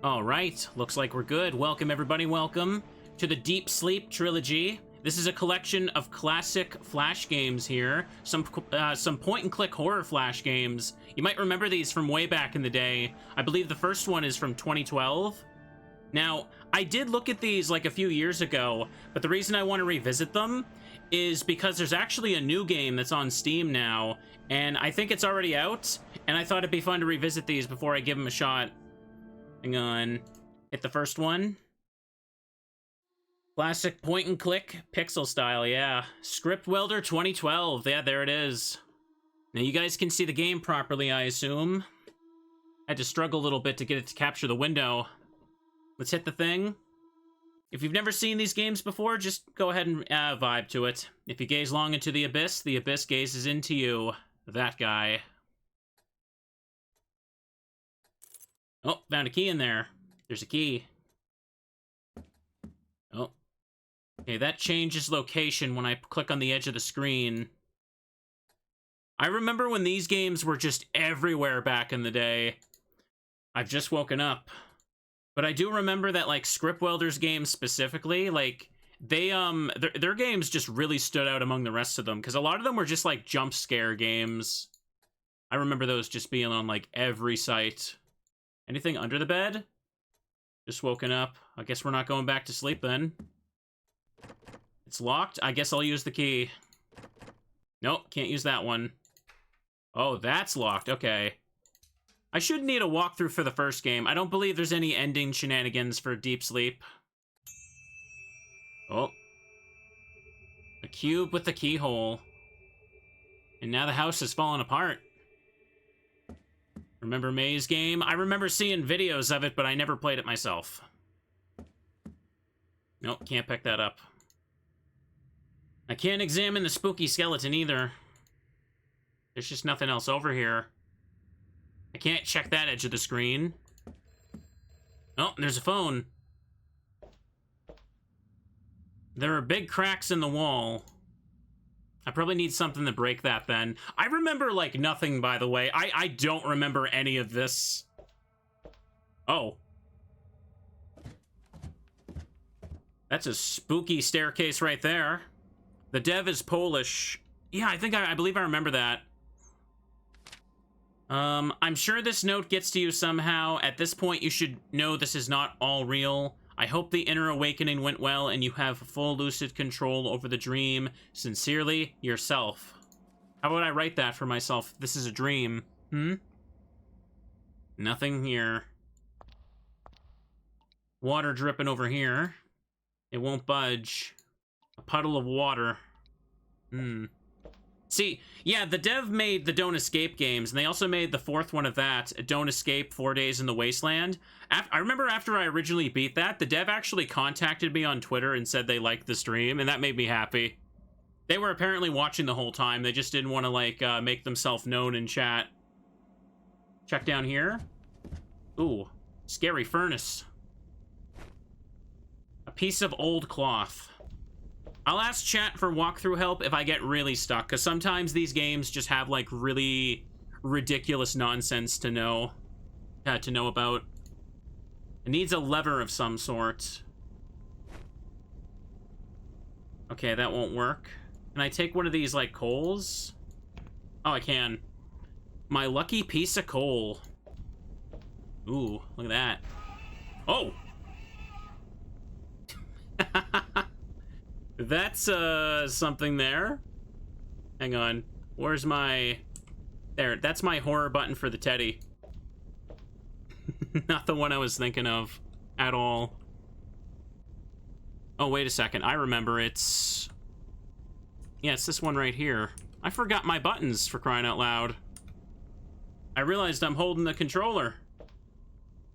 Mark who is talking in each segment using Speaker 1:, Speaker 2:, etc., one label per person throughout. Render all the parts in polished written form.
Speaker 1: All right, looks like we're good. Welcome, everybody. Welcome to the Deep Sleep Trilogy. This is a collection of classic Flash games here. Some point-and-click horror Flash games. You might remember these from way back in the day. I believe the first one is from 2012. Now, I did look at these like a few years ago, but the reason I want to revisit them is because there's actually a new game that's on Steam now, and I think it's already out, and I thought it'd be fun to revisit these before I give them a shot. Hang on. Hit the first one. Classic point-and-click pixel style, yeah. Script Welder 2012. Yeah, there it is. Now, you guys can see the game properly, I assume. I had to struggle a little bit to get it to capture the window. Let's hit the thing. If you've never seen these games before, just go ahead and vibe to it. If you gaze long into the abyss gazes into you. That guy. Oh, found a key in there. There's a key. Oh. Okay, that changes location when I click on the edge of the screen. I remember when these games were just everywhere back in the day. I've just woken up. But I do remember that, like, Script Welder's games specifically, like, they, their games just really stood out among the rest of them, because a lot of them were just, like, jump scare games. I remember those just being on, like, every site. Anything under the bed? Just woken up. I guess we're not going back to sleep then. It's locked. I guess I'll use the key. Nope, can't use that one. Oh, that's locked. Okay. I should need a walkthrough for the first game. I don't believe there's any ending shenanigans for Deep Sleep. Oh. A cube with the keyhole. And now the house has fallen apart. Remember May's game? I remember seeing videos of it, but I never played it myself. Nope, can't pick that up. I can't examine the spooky skeleton either. There's just nothing else over here. I can't check that edge of the screen. Oh, there's a phone. There are big cracks in the wall. I probably need something to break that then. I remember, like, nothing, by the way. I don't remember any of this. Oh. That's a spooky staircase right there. The dev is Polish. Yeah, I believe I remember that. I'm sure this note gets to you somehow. At this point, you should know this is not all real. I hope the inner awakening went well and you have full lucid control over the dream. Sincerely, yourself. How about I write that for myself? This is a dream. Nothing here. Water dripping over here. It won't budge. A puddle of water. See, yeah, the dev made the Don't Escape games, and they also made the fourth one of that, Don't Escape 4 Days in the Wasteland. I remember after I originally beat that, the dev actually contacted me on Twitter and said they liked the stream, and that made me happy. They were apparently watching the whole time. They just didn't want to, like, make themselves known in chat. Check down here. Ooh, scary furnace. A piece of old cloth. I'll ask chat for walkthrough help if I get really stuck, because sometimes these games just have, like, really ridiculous nonsense to know about. It needs a lever of some sort. Okay, that won't work. Can I take one of these, like, coals? Oh, I can. My lucky piece of coal. Ooh, look at that. Oh! That's, something there. Hang on. Where's my... There, that's my horror button for the teddy. Not the one I was thinking of at all. Oh, wait a second. I remember. It's... Yeah, it's this one right here. I forgot my buttons, for crying out loud. I realized I'm holding the controller.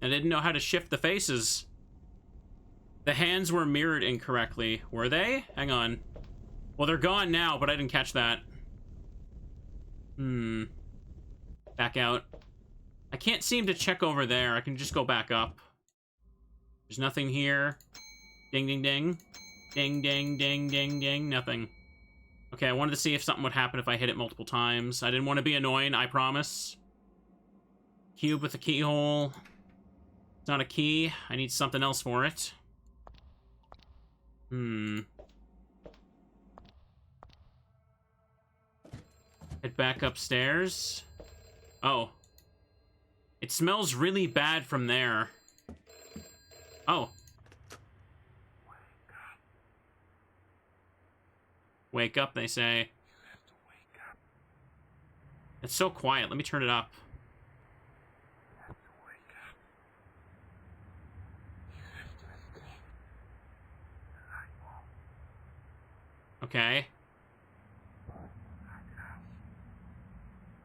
Speaker 1: I didn't know how to shift the faces. The hands were mirrored incorrectly. Were they? Hang on. Well, they're gone now, but I didn't catch that. Back out. I can't seem to check over there. I can just go back up. There's nothing here. Ding, ding, ding. Ding, ding, ding, ding, ding. Nothing. Okay, I wanted to see if something would happen if I hit it multiple times. I didn't want to be annoying, I promise. Cube with a keyhole. It's not a key. I need something else for it. Head back upstairs. Oh. It smells really bad from there. Oh. Wake up, they say.
Speaker 2: You have to wake up.
Speaker 1: It's so quiet. Let me turn it up.
Speaker 2: You have to wake up. You have to escape. I won't.
Speaker 1: Okay.
Speaker 2: Lighthouse.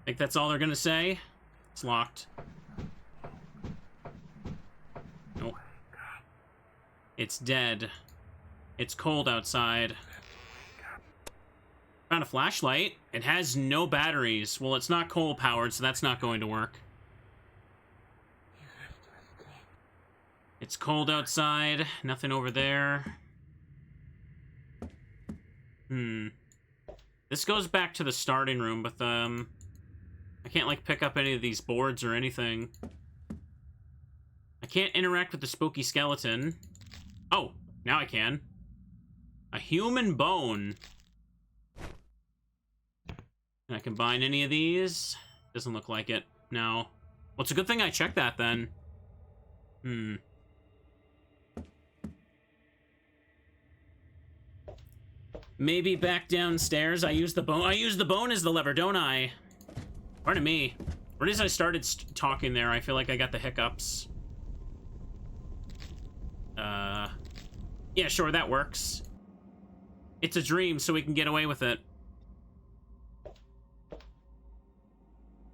Speaker 1: Think that's all they're gonna say? It's locked. Nope.
Speaker 2: Wake up.
Speaker 1: It's dead. It's cold outside.
Speaker 2: You have to wake up.
Speaker 1: Found a flashlight. It has no batteries. Well, it's not coal powered, so that's not going to work.
Speaker 2: You have to escape.
Speaker 1: It's cold outside. Nothing over there. This goes back to the starting room, but I can't like pick up any of these boards or anything. I can't interact with the spooky skeleton. Oh, now I can. A human bone. Can I combine any of these? Doesn't look like it. No. Well, it's a good thing I checked that then. Maybe back downstairs. I use the bone. I use the bone as the lever, don't I? Pardon me. Right as I started talking there, I feel like I got the hiccups. Yeah, sure, that works. It's a dream, so we can get away with it.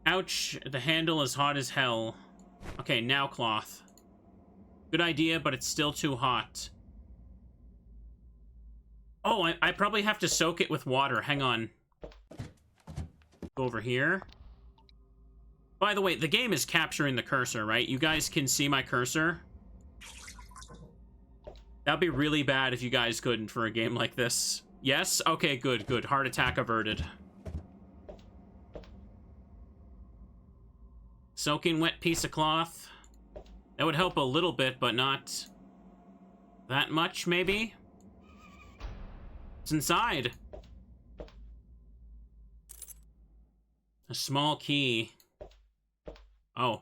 Speaker 1: Ouch, the handle is hot as hell. Okay, now cloth. Good idea, but it's still too hot. Oh, I probably have to soak it with water. Hang on. Go over here. By the way, the game is capturing the cursor, right? You guys can see my cursor. That'd be really bad if you guys couldn't for a game like this. Yes? Okay, good, good. Heart attack averted. Soaking wet piece of cloth. That would help a little bit, but not that much, maybe? It's inside. A small key. Oh.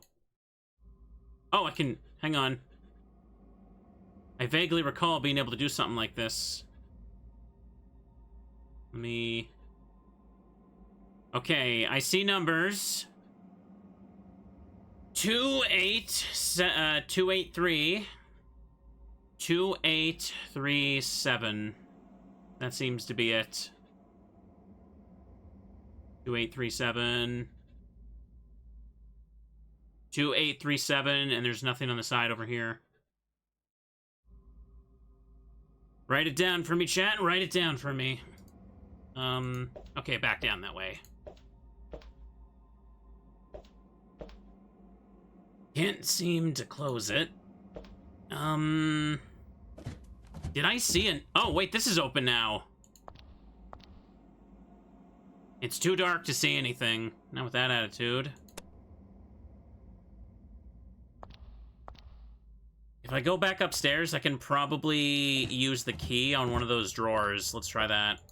Speaker 1: Oh, I can... Hang on. I vaguely recall being able to do something like this. Let me... Okay, I see numbers. 283. 2837. That seems to be it. 2837. 2837, and there's nothing on the side over here. Write it down for me, chat. Write it down for me. Okay, back down that way. Can't seem to close it. Did I see an... Oh, wait, this is open now. It's too dark to see anything. Not with that attitude. If I go back upstairs, I can probably use the key on one of those drawers. Let's try that.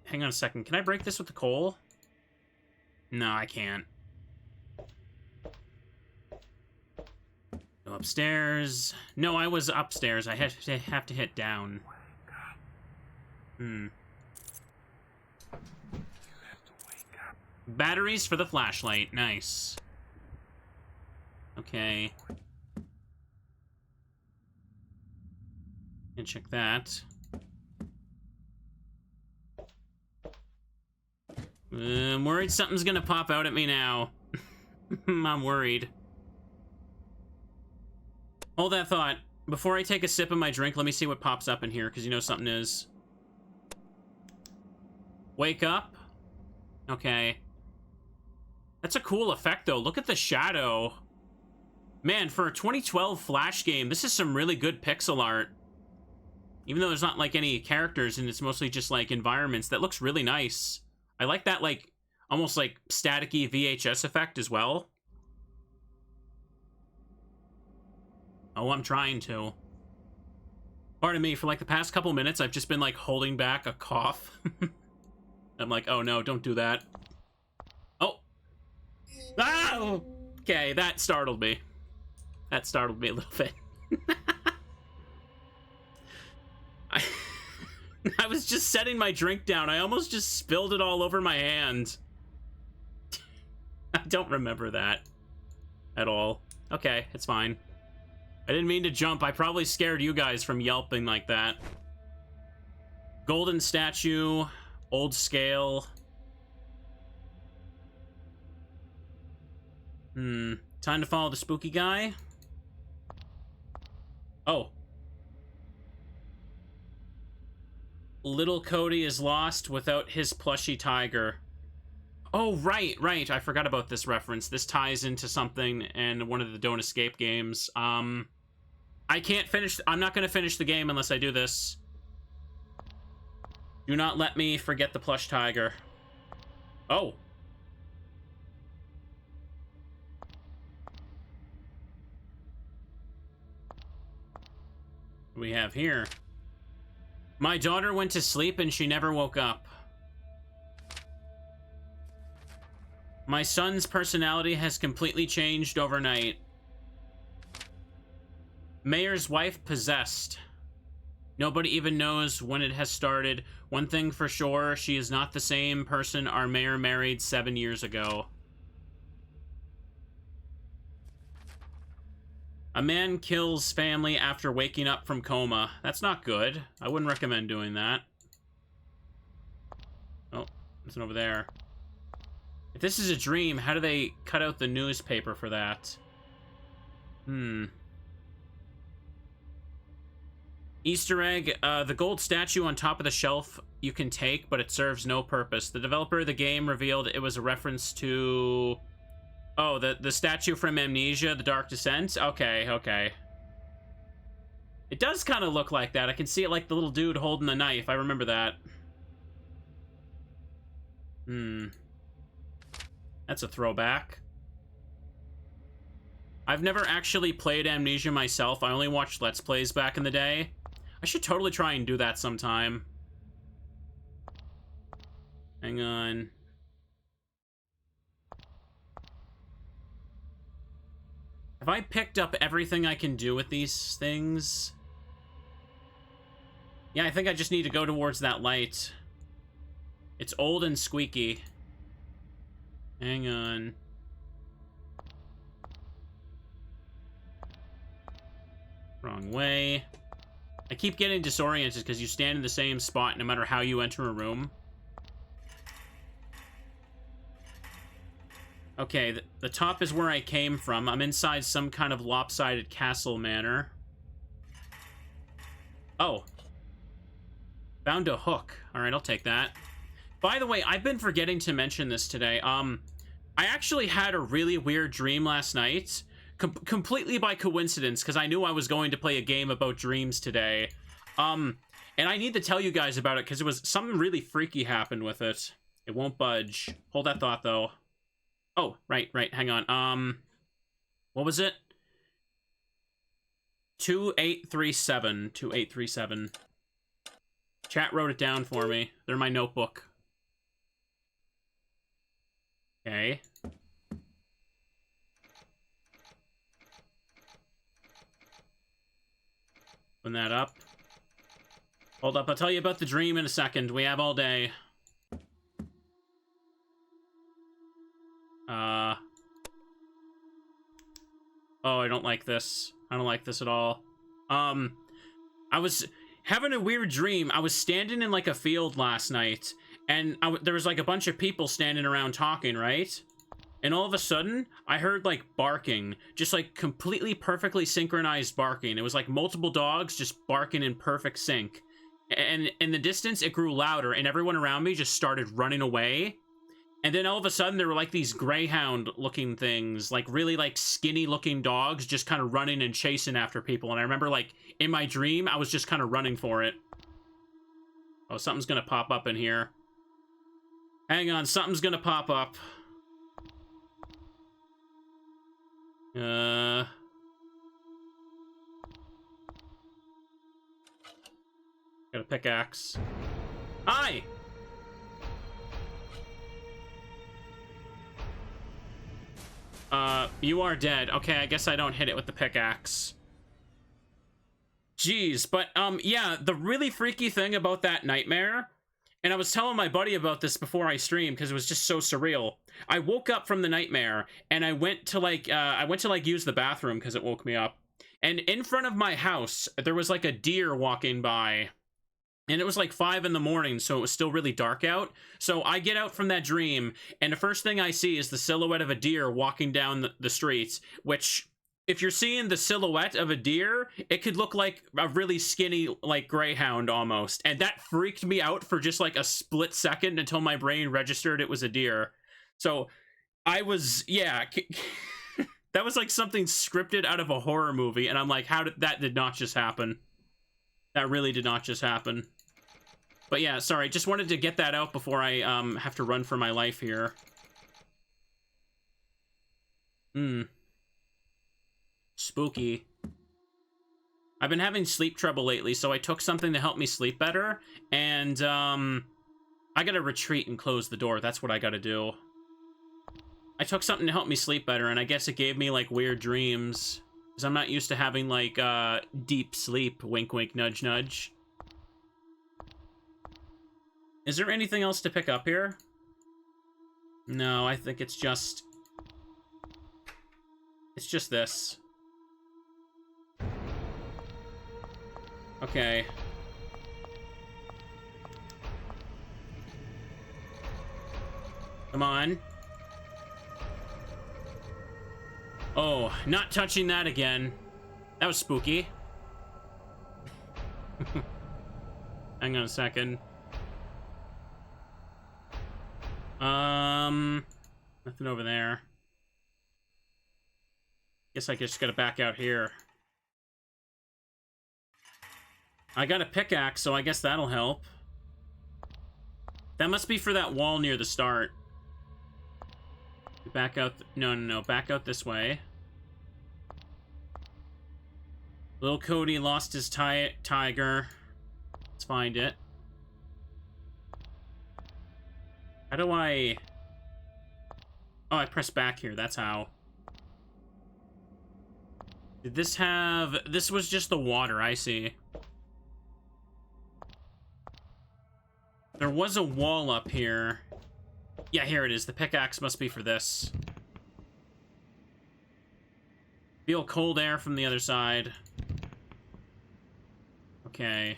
Speaker 1: Hang on a second. Can I break this with the coal? No, I can't. Go upstairs. No, I was upstairs. I have to hit down.
Speaker 2: You have to wake up.
Speaker 1: Batteries for the flashlight. Nice. Okay. And check that. I'm worried something's gonna pop out at me now. I'm worried. Hold that thought. Before I take a sip of my drink, let me see what pops up in here, because you know something is. Wake up. Okay. That's a cool effect, though. Look at the shadow. Man, for a 2012 Flash game, this is some really good pixel art. Even though there's not, like, any characters, and it's mostly just, like, environments. That looks really nice. I like that, like, almost, like, staticky VHS effect as well. Oh, I'm trying to. Pardon me, for like the past couple minutes, I've just been like holding back a cough. I'm like, oh no, don't do that. Oh! Ah! Okay, that startled me. That startled me a little bit. I was just setting my drink down. I almost just spilled it all over my hand. I don't remember that at all. Okay, it's fine. I didn't mean to jump. I probably scared you guys from yelping like that. Golden statue, old scale. Time to follow the spooky guy. Oh. Little Cody is lost without his plushy tiger. Oh, right. I forgot about this reference. This ties into something in one of the Don't Escape games. I can't finish... I'm not going to finish the game unless I do this. Do not let me forget the plush tiger. Oh. What do we have here? My daughter went to sleep and she never woke up. My son's personality has completely changed overnight. Mayor's wife possessed. Nobody even knows when it has started. One thing for sure, she is not the same person our mayor married 7 years ago. A man kills family after waking up from coma. That's not good. I wouldn't recommend doing that. Oh, there's one over there. If this is a dream, how do they cut out the newspaper for that? Easter egg, the gold statue on top of the shelf you can take, but it serves no purpose. The developer of the game revealed it was a reference to... Oh, the statue from Amnesia, The Dark Descent? Okay. It does kind of look like that. I can see it like the little dude holding the knife. I remember that. That's a throwback. I've never actually played Amnesia myself. I only watched Let's Plays back in the day. I should totally try and do that sometime. Hang on. Have I picked up everything I can do with these things? Yeah, I think I just need to go towards that light. It's old and squeaky. Hang on. Wrong way. I keep getting disoriented because you stand in the same spot no matter how you enter a room. Okay, the top is where I came from. I'm inside some kind of lopsided castle manor. Oh. Found a hook. Alright, I'll take that. By the way, I've been forgetting to mention this today. I actually had a really weird dream last night. Completely by coincidence, because I knew I was going to play a game about dreams today. And I need to tell you guys about it, because it was something really freaky happened with it. It won't budge. Hold that thought, though. Oh, right, hang on. What was it? 2837. Chat wrote it down for me. They're in my notebook. Okay. Open that up. Hold up, I'll tell you about the dream in a second. We have all day. Oh, I don't like this. I don't like this at all. I was having a weird dream. I was standing in, like, a field last night, and there was, like, a bunch of people standing around talking, right? And all of a sudden, I heard, like, barking. Just, like, completely perfectly synchronized barking. It was, like, multiple dogs just barking in perfect sync. And in the distance, it grew louder, and everyone around me just started running away. And then all of a sudden, there were, like, these greyhound-looking things, like, really, like, skinny-looking dogs just kind of running and chasing after people. And I remember, like, in my dream, I was just kind of running for it. Oh, something's gonna pop up in here. Hang on, something's gonna pop up. a pickaxe. Hi! You are dead. Okay, I guess I don't hit it with the pickaxe. Jeez, but, yeah, the really freaky thing about that nightmare, and I was telling my buddy about this before I streamed because it was just so surreal. I woke up from the nightmare, and I went to, like, use the bathroom because it woke me up. And in front of my house, there was, like, a deer walking by. And it was like 5 in the morning, so it was still really dark out. So I get out from that dream, and the first thing I see is the silhouette of a deer walking down the streets, which, if you're seeing the silhouette of a deer, it could look like a really skinny, like, greyhound almost. And that freaked me out for just like a split second until my brain registered it was a deer. So I was, yeah, that was like something scripted out of a horror movie, and I'm like, that did not just happen. That really did not just happen. But yeah, sorry, just wanted to get that out before I have to run for my life here. Spooky. I've been having sleep trouble lately, so I took something to help me sleep better, and I gotta retreat and close the door. That's what I gotta do. I took something to help me sleep better, and I guess it gave me, like, weird dreams. Because I'm not used to having, like, deep sleep. Wink, wink, nudge, nudge. Is there anything else to pick up here? No, I think it's just... It's just this. Okay. Come on. Oh, not touching that again. That was spooky. Hang on a second. Nothing over there. Guess I just gotta back out here. I got a pickaxe, so I guess that'll help. That must be for that wall near the start. Back out. No. Back out this way. Little Cody lost his tiger. Let's find it. How do I... Oh, I press back here. That's how. Did this have... This was just the water. I see. There was a wall up here. Yeah, here it is. The pickaxe must be for this. Feel cold air from the other side. Okay.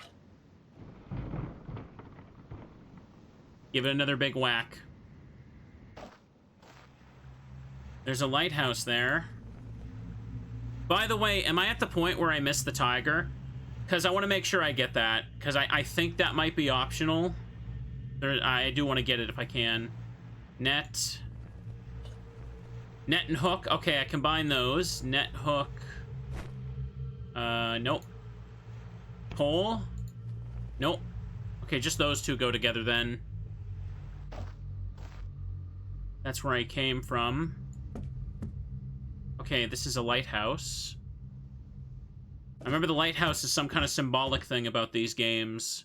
Speaker 1: Give it another big whack. There's a lighthouse there. By the way, am I at the point where I missed the tiger? Because I want to make sure I get that. Because I think that might be optional. I do want to get it if I can. Net. Net and hook. Okay, I combine those. Net, hook. Nope. Pole. Nope. Okay, just those two go together then. That's where I came from. Okay, this is a lighthouse. I remember the lighthouse is some kind of symbolic thing about these games.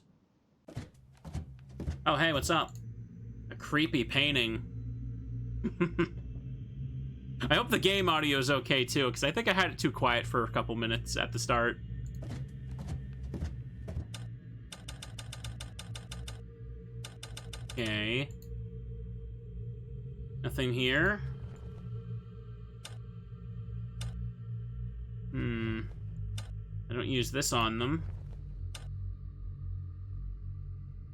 Speaker 1: Oh, hey, what's up? A creepy painting. I hope the game audio is okay, too, because I think I had it too quiet for a couple minutes at the start. Okay. Nothing here. I don't use this on them.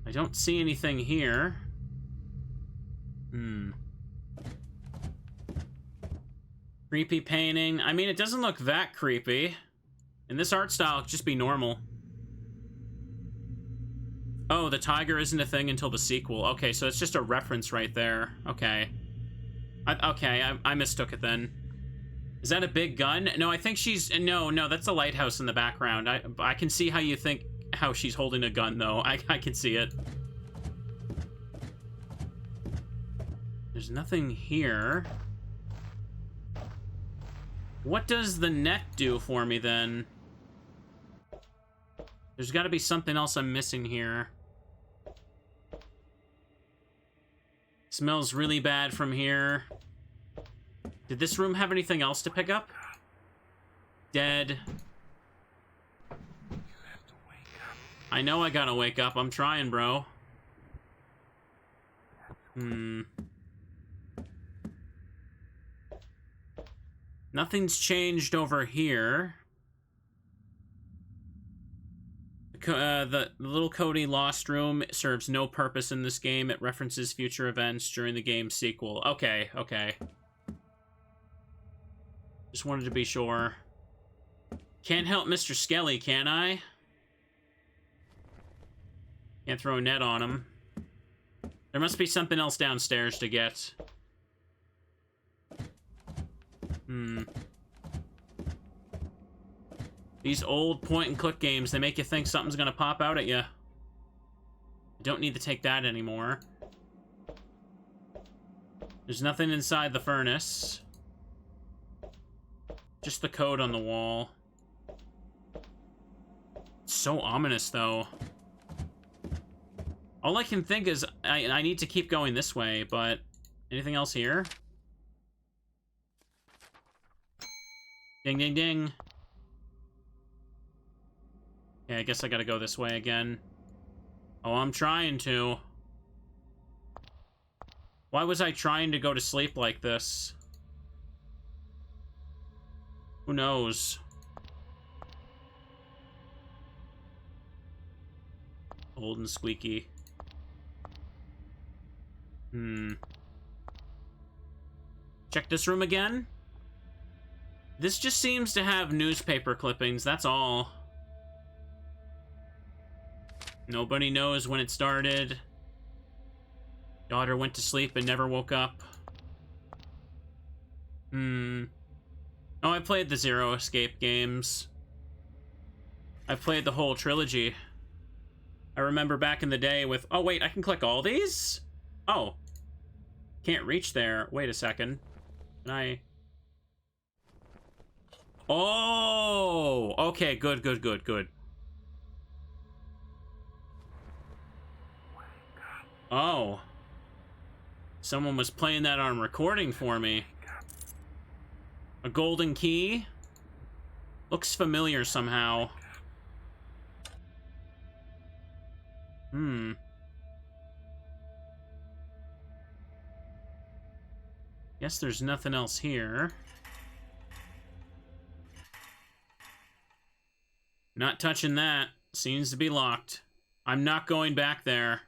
Speaker 1: I don't see anything here. Creepy painting. I mean, it doesn't look that creepy. In this art style, it could just be normal. Oh, the tiger isn't a thing until the sequel. Okay, so it's just a reference right there. Okay. I mistook it then. Is that a big gun? No, I think she's... No, that's a lighthouse in the background. I can see how you think... How she's holding a gun, though. I can see it. There's nothing here. What does the net do for me, then? There's got to be something else I'm missing here. Smells really bad from here. Did this room have anything else to pick up? Dead.
Speaker 2: You have to wake up.
Speaker 1: I know I gotta wake up. I'm trying, bro. Nothing's changed over here. The little Cody Lost Room serves no purpose in this game. It references future events during the game's sequel. Okay, okay. Just wanted to be sure. Can't help Mr. Skelly, can I? Can't throw a net on him. There must be something else downstairs to get. These old point-and-click games, they make you think something's gonna pop out at you. I don't need to take that anymore. There's nothing inside the furnace. Just the code on the wall. It's so ominous, though. All I can think is I need to keep going this way, but anything else here? Ding, ding, ding. Yeah, I guess I gotta go this way again. Oh, I'm trying to. Why was I trying to go to sleep like this? Who knows? Old and squeaky. Check this room again. This just seems to have newspaper clippings, that's all. Nobody knows when it started. Daughter went to sleep and never woke up. Oh, I played the Zero Escape games. I've played the whole trilogy. I remember back in the day with... Oh, wait, I can click all these? Oh. Can't reach there. Wait a second. Can I... Oh! Okay, good, good, good, good. Oh. Someone was playing that on recording for me. A golden key? Looks familiar somehow. Guess there's nothing else here. Not touching that. Seems to be locked. I'm not going back there.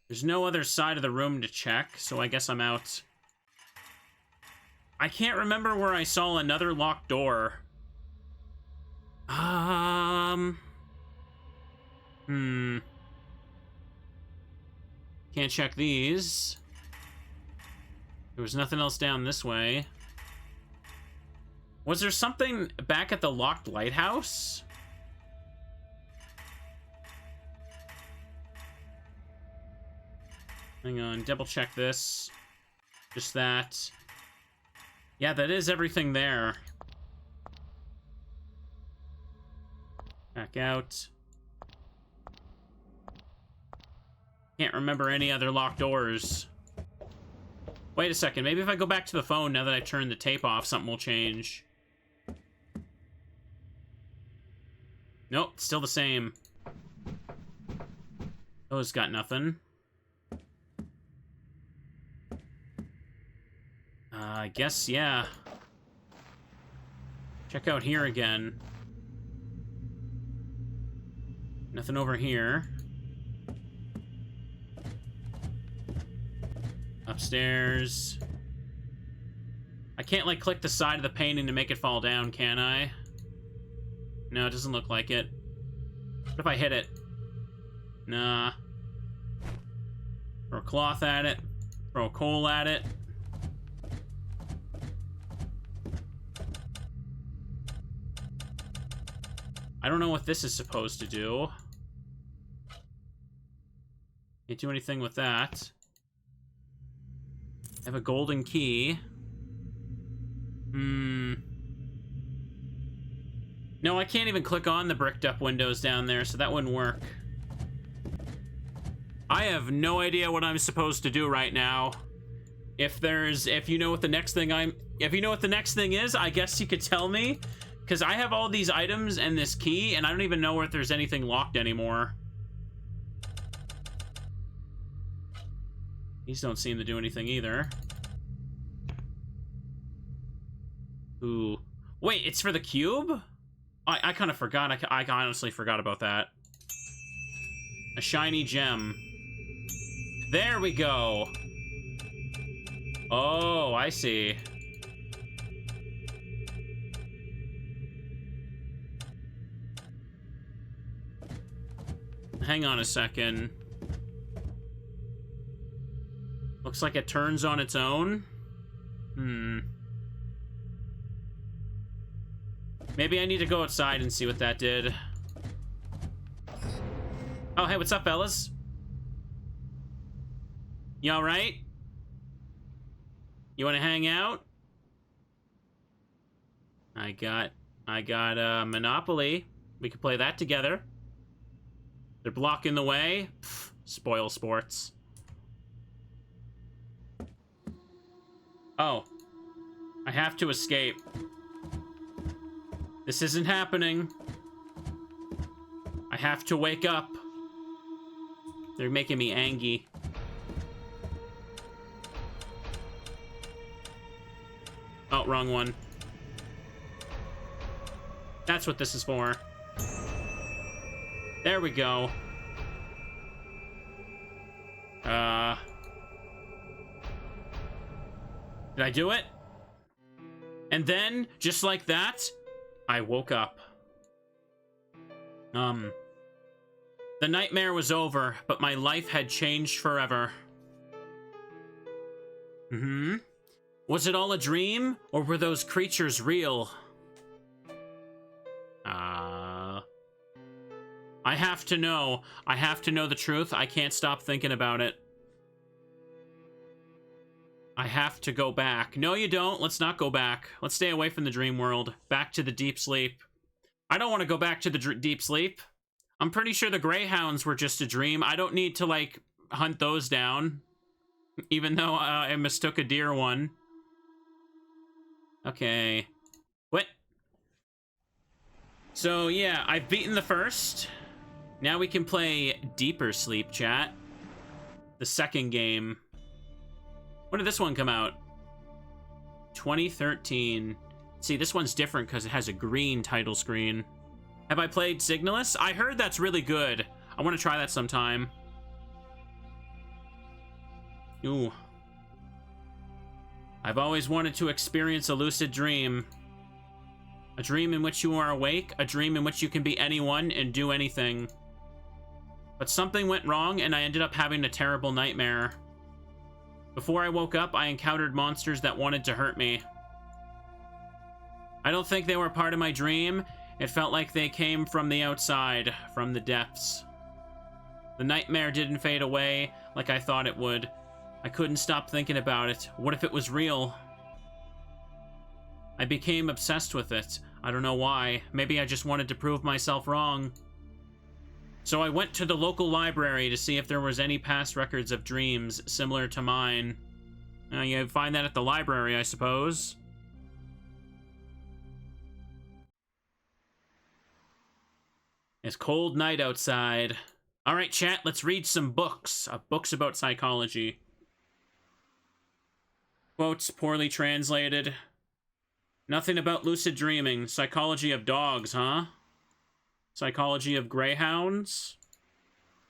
Speaker 1: There's no other side of the room to check, so I guess I'm out. I can't remember where I saw another locked door. Can't check these. There was nothing else down this way. Was there something back at the locked lighthouse? Hang on, double check this. Just that. Yeah, that is everything there. Back out. Can't remember any other locked doors. Wait a second, maybe if I go back to the phone now that I turned the tape off, something will change. Nope, still the same. Those got nothing. I guess, yeah. Check out here again. Nothing over here. Upstairs. I can't, like, click the side of the painting to make it fall down, can I? No, it doesn't look like it. What if I hit it? Nah. Throw a cloth at it. Throw a coal at it. I don't know what this is supposed to do. Can't do anything with that. I have a golden key. No, I can't even click on the bricked up windows down there, so that wouldn't work. I have no idea what I'm supposed to do right now. If you know what the next thing is, I guess you could tell me. Because I have all these items and this key, and I don't even know if there's anything locked anymore. These don't seem to do anything either. Ooh. Wait, it's for the cube? I kind of forgot. I honestly forgot about that. A shiny gem. There we go. Oh, I see. Hang on a second. Looks like it turns on its own. Maybe I need to go outside and see what that did. Oh, hey, what's up, fellas? You alright? You want to hang out? I got Monopoly. We could play that together. They're blocking the way. Pff, spoil sports. Oh. I have to escape. This isn't happening. I have to wake up. They're making me angry. Oh, wrong one. That's what this is for. There we go. Did I do it? And then, just like that, I woke up. The nightmare was over, but my life had changed forever. Was it all a dream, or were those creatures real? I have to know. I have to know the truth. I can't stop thinking about it. I have to go back. No, you don't. Let's not go back. Let's stay away from the dream world. Back to the deep sleep. I don't want to go back to the deep sleep. I'm pretty sure the greyhounds were just a dream. I don't need to, like, hunt those down. Even though I mistook a deer one. Okay. What? So, yeah, I've beaten the first. Now we can play Deeper Sleep, chat. The second game. When did this one come out? 2013. See, this one's different because it has a green title screen. Have I played Signalis? I heard that's really good. I want to try that sometime. Ooh. I've always wanted to experience a lucid dream. A dream in which you are awake, a dream in which you can be anyone and do anything. But something went wrong and I ended up having a terrible nightmare. Before I woke up, I encountered monsters that wanted to hurt me. I don't think they were part of my dream. It felt like they came from the outside, from the depths. The nightmare didn't fade away like I thought it would. I couldn't stop thinking about it. What if it was real? I became obsessed with it. I don't know why. Maybe I just wanted to prove myself wrong. So I went to the local library to see if there was any past records of dreams similar to mine. You find that at the library, I suppose. It's cold night outside. Alright, chat, let's read some books. Books about psychology. Quotes poorly translated. Nothing about lucid dreaming. Psychology of dogs, huh? Psychology of greyhounds?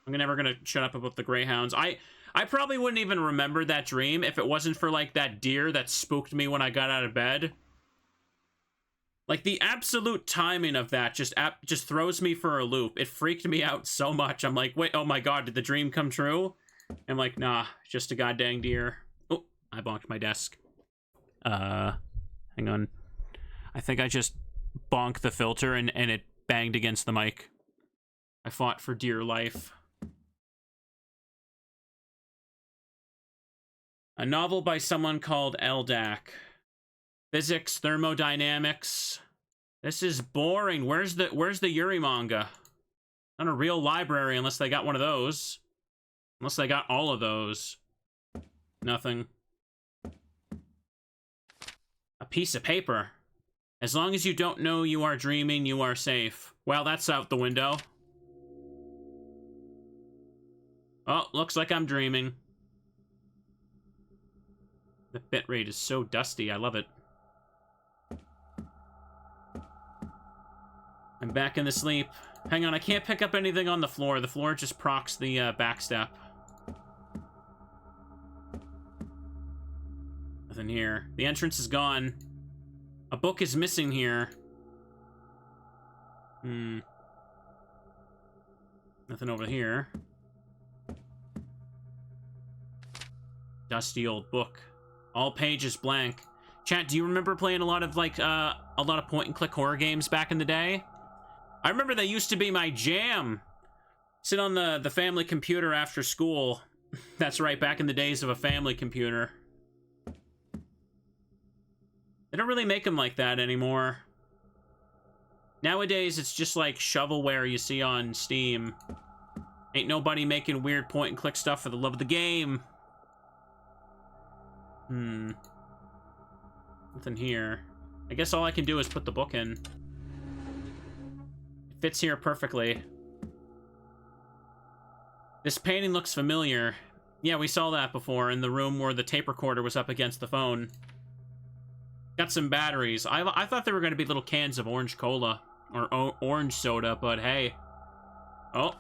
Speaker 1: I'm never gonna shut up about the greyhounds. I probably wouldn't even remember that dream if it wasn't for, like, that deer that spooked me when I got out of bed. Like, the absolute timing of that just throws me for a loop. It freaked me out so much. I'm like, wait, oh my god, did the dream come true? I'm like, nah, just a goddamn deer. Oh, I bonked my desk. Hang on. I think I just bonked the filter and it banged against the mic. I fought for dear life. A novel by someone called Eldak. Physics, thermodynamics, This is boring. Where's the Yuri manga? Not a real library unless they got one of those. Unless they got all of those. Nothing. A piece of paper. As long as you don't know you are dreaming, you are safe. Well, that's out the window. Oh, looks like I'm dreaming. The bitrate is so dusty. I love it. I'm back in the sleep. Hang on, I can't pick up anything on the floor. The floor just procs the back step. Nothing here. The entrance is gone. A book is missing here. Nothing over here. Dusty old book. All pages blank. Chat, do you remember playing a lot of point-and-click horror games back in the day? I remember they used to be my jam. Sit on the family computer after school. That's right, back in the days of a family computer. They don't really make them like that anymore. Nowadays, it's just like shovelware you see on Steam. Ain't nobody making weird point-and-click stuff for the love of the game. Nothing here. I guess all I can do is put the book in. It fits here perfectly. This painting looks familiar. Yeah, we saw that before in the room where the tape recorder was up against the phone. Got some batteries. I thought they were going to be little cans of orange cola or orange soda, but hey. Oh,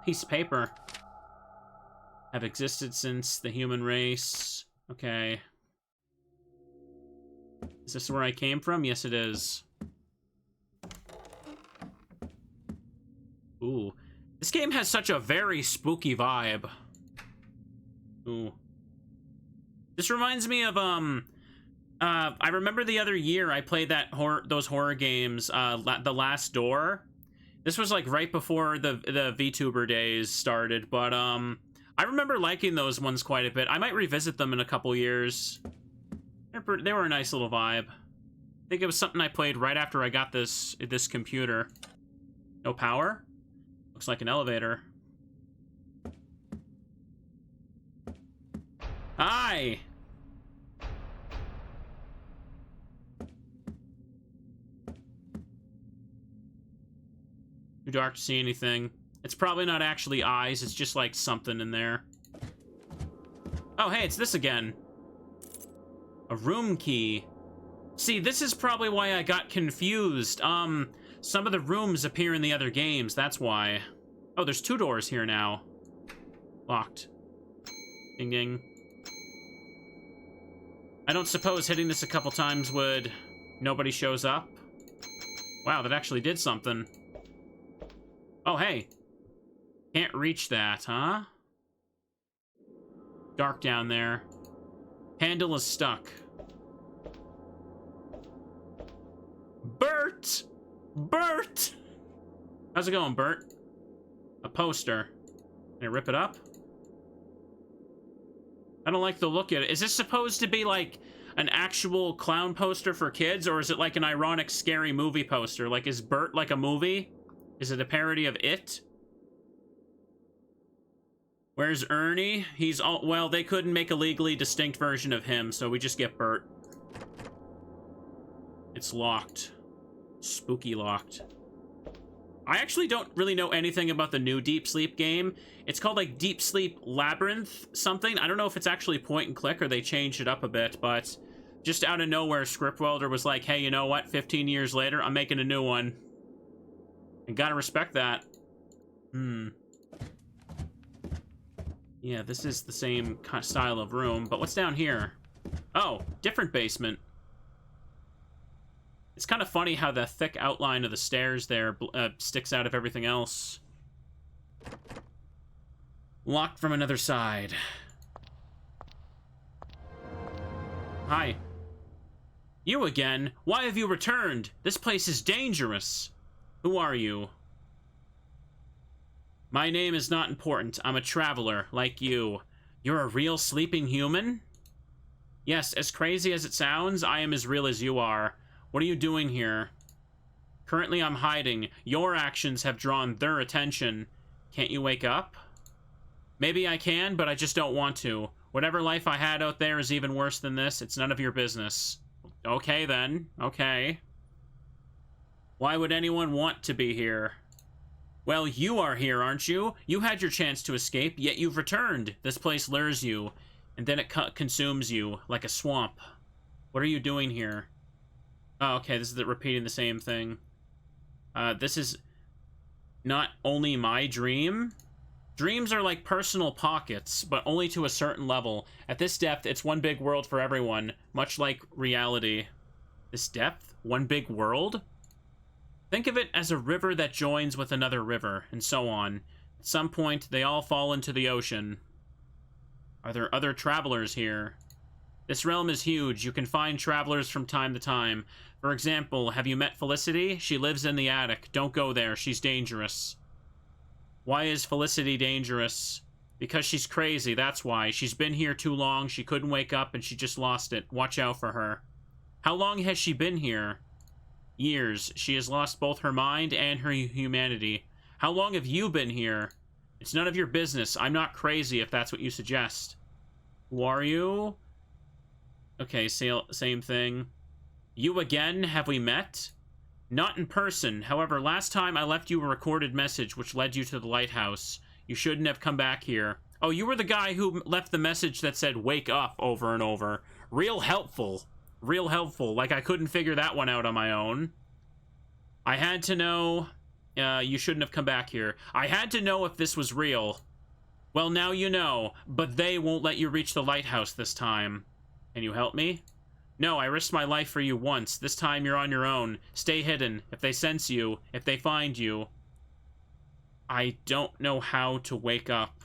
Speaker 1: piece of paper. Have existed since the human race. Okay. Is this where I came from? Yes, it is. Ooh. This game has such a very spooky vibe. Ooh. This reminds me of, I remember the other year I played those horror games, The Last Door. This was like right before the VTuber days started, but I remember liking those ones quite a bit. I might revisit them in a couple years. They were a nice little vibe. I think it was something I played right after I got this computer. No power? Looks like an elevator. Hi! Too dark to see anything. It's probably not actually eyes, it's just like something in there. Oh, hey, it's this again. A room key. See, this is probably why I got confused. Some of the rooms appear in the other games, that's why. Oh, there's 2 doors here now. Locked. Ding ding. I don't suppose hitting this a couple times would... Nobody shows up? Wow, that actually did something. Oh, hey. Can't reach that, huh? Dark down there. Handle is stuck. Bert! Bert! How's it going, Bert? A poster. Can I rip it up? I don't like the look at it. Is this supposed to be like an actual clown poster for kids, or is it like an ironic, scary movie poster? Like, is Bert like a movie? Is it a parody of It? Where's Ernie? He's all... Well, they couldn't make a legally distinct version of him, so we just get Bert. It's locked. Spooky locked. I actually don't really know anything about the new Deep Sleep game. It's called, like, Deep Sleep Labyrinth something. I don't know if it's actually point and click or they changed it up a bit, but just out of nowhere, Scriptwelder was like, hey, you know what? 15 years later, I'm making a new one. And gotta respect that. Yeah, this is the same kind of style of room, but what's down here? Oh, different basement. It's kind of funny how the thick outline of the stairs there sticks out of everything else. Locked from another side. Hi. You again? Why have you returned? This place is dangerous. Who are you? My name is not important. I'm a traveler, like you. You're a real sleeping human? Yes, as crazy as it sounds, I am as real as you are. What are you doing here? Currently, I'm hiding. Your actions have drawn their attention. Can't you wake up? Maybe I can, but I just don't want to. Whatever life I had out there is even worse than this. It's none of your business. Okay, then. Okay. Why would anyone want to be here? Well, you are here, aren't you? You had your chance to escape, yet you've returned. This place lures you, and then it consumes you like a swamp. What are you doing here? Oh, okay, this is repeating the same thing. This is not only my dream. Dreams are like personal pockets, but only to a certain level. At this depth, it's one big world for everyone, much like reality. This depth? One big world? Think of it as a river that joins with another river, and so on. At some point, they all fall into the ocean. Are there other travelers here? This realm is huge. You can find travelers from time to time. For example, have you met Felicity? She lives in the attic. Don't go there. She's dangerous. Why is Felicity dangerous? Because she's crazy, that's why. She's been here too long, she couldn't wake up, and she just lost it. Watch out for her. How long has she been here? Years. She has lost both her mind and her humanity. How long have you been here? It's none of your business. I'm not crazy, if that's what you suggest. Who are you? Okay, same thing. You again? Have we met? Not in person. However, last time I left you a recorded message which led you to the lighthouse. You shouldn't have come back here. Oh, you were the guy who left the message that said, wake up, over and over. Real helpful. Real helpful. Like I couldn't figure that one out on my own. I had to know... you shouldn't have come back here. I had to know if this was real. Well, now you know. But they won't let you reach the lighthouse this time. Can you help me? No, I risked my life for you once. This time you're on your own. Stay hidden. If they sense you, if they find you... I don't know how to wake up.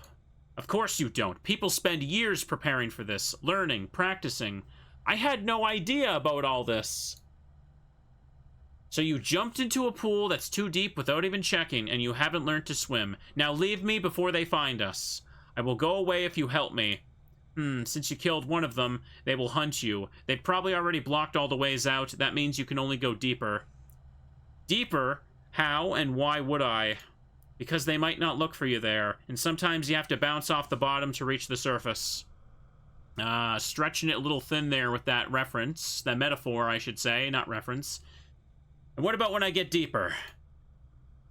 Speaker 1: Of course you don't. People spend years preparing for this, learning, practicing. I had no idea about all this. So you jumped into a pool that's too deep without even checking, and you haven't learned to swim. Now leave me before they find us. I will go away if you help me. Since you killed one of them, they will hunt you. They've probably already blocked all the ways out. That means you can only go deeper. Deeper? How and why would I? Because they might not look for you there, and sometimes you have to bounce off the bottom to reach the surface. Stretching it a little thin there with that reference. That metaphor, I should say, not reference. And what about when I get deeper?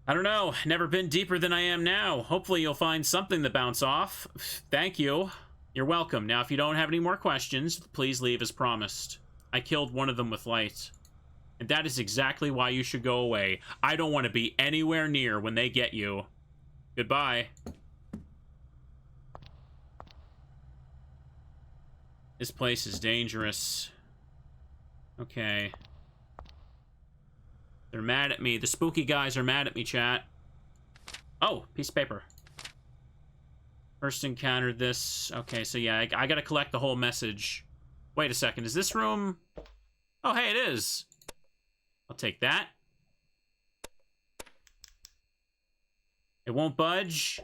Speaker 1: I don't know. Never been deeper than I am now. Hopefully you'll find something to bounce off. Thank you. You're welcome. Now, if you don't have any more questions, please leave as promised. I killed one of them with light. And that is exactly why you should go away. I don't want to be anywhere near when they get you. Goodbye. This place is dangerous. Okay. They're mad at me. The spooky guys are mad at me, chat. Oh, piece of paper. First encountered this. Okay, so yeah, I gotta collect the whole message. Wait a second, is this room... Oh, hey, it is. I'll take that. It won't budge.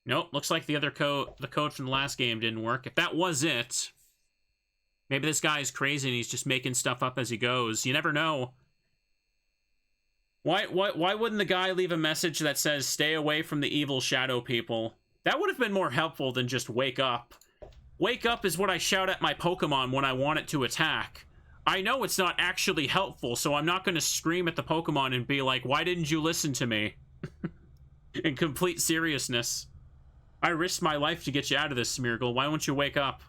Speaker 1: Nope, looks like the code from the last game didn't work. If that was it, maybe this guy is crazy and he's just making stuff up as he goes. You never know. Why wouldn't the guy leave a message that says, stay away from the evil shadow people? That would have been more helpful than just wake up. Wake up is what I shout at my Pokemon when I want it to attack. I know it's not actually helpful, so I'm not going to scream at the Pokemon and be like, why didn't you listen to me? In complete seriousness. I risked my life to get you out of this, Smeargle. Why won't you wake up?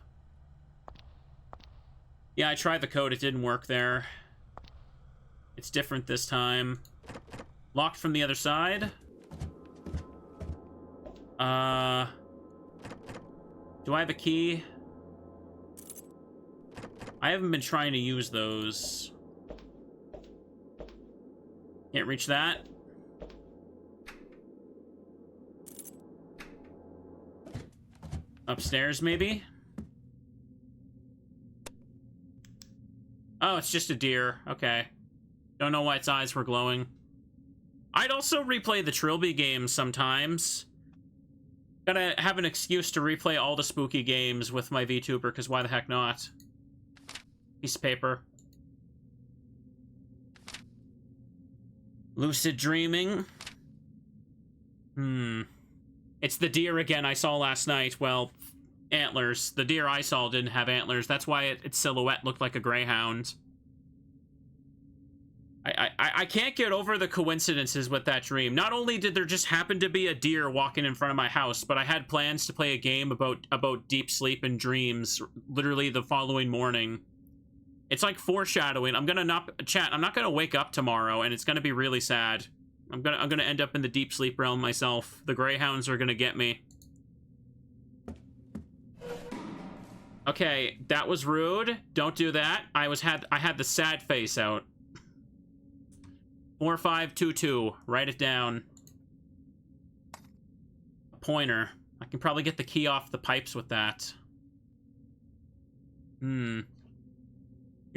Speaker 1: Yeah, I tried the code. It didn't work there. It's different this time. Locked from the other side. Do I have a key? I haven't been trying to use those. Can't reach that. Upstairs, maybe? Oh, it's just a deer. Okay. Don't know why its eyes were glowing. I'd also replay the Trilogy games sometimes. Gotta have an excuse to replay all the spooky games with my VTuber, because why the heck not? Piece of paper. Lucid dreaming. It's the deer again I saw last night. Well, antlers. The deer I saw didn't have antlers. That's why its silhouette looked like a greyhound. I can't get over the coincidences with that dream. Not only did there just happen to be a deer walking in front of my house, but I had plans to play a game about deep sleep and dreams literally the following morning. It's like foreshadowing. I'm not gonna wake up tomorrow, and it's gonna be really sad. I'm gonna end up in the deep sleep realm myself. The greyhounds are gonna get me. Okay, that was rude. Don't do that. I had the sad face out. 4522. Write it down. A pointer. I can probably get the key off the pipes with that. You're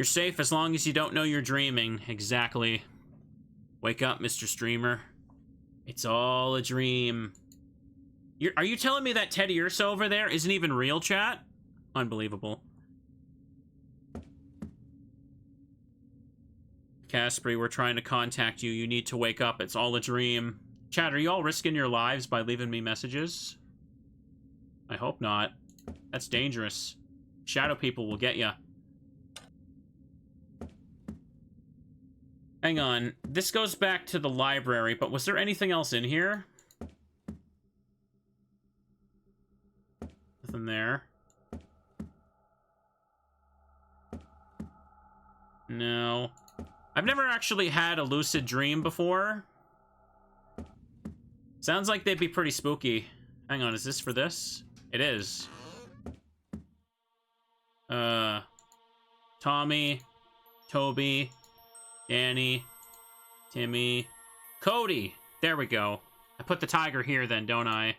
Speaker 1: safe as long as you don't know you're dreaming. Exactly. Wake up, Mr. Streamer. It's all a dream. Are you telling me that Teddy Ursa over there isn't even real, chat? Unbelievable. Caspery, we're trying to contact you. You need to wake up. It's all a dream. Chat, are you all risking your lives by leaving me messages? I hope not. That's dangerous. Shadow people will get ya. Hang on. This goes back to the library, but was there anything else in here? Nothing there. No. I've never actually had a lucid dream before. Sounds like they'd be pretty spooky. Hang on, is this for this? It is. Tommy, Toby, Danny, Timmy, Cody. There we go. I put the tiger here then, don't I?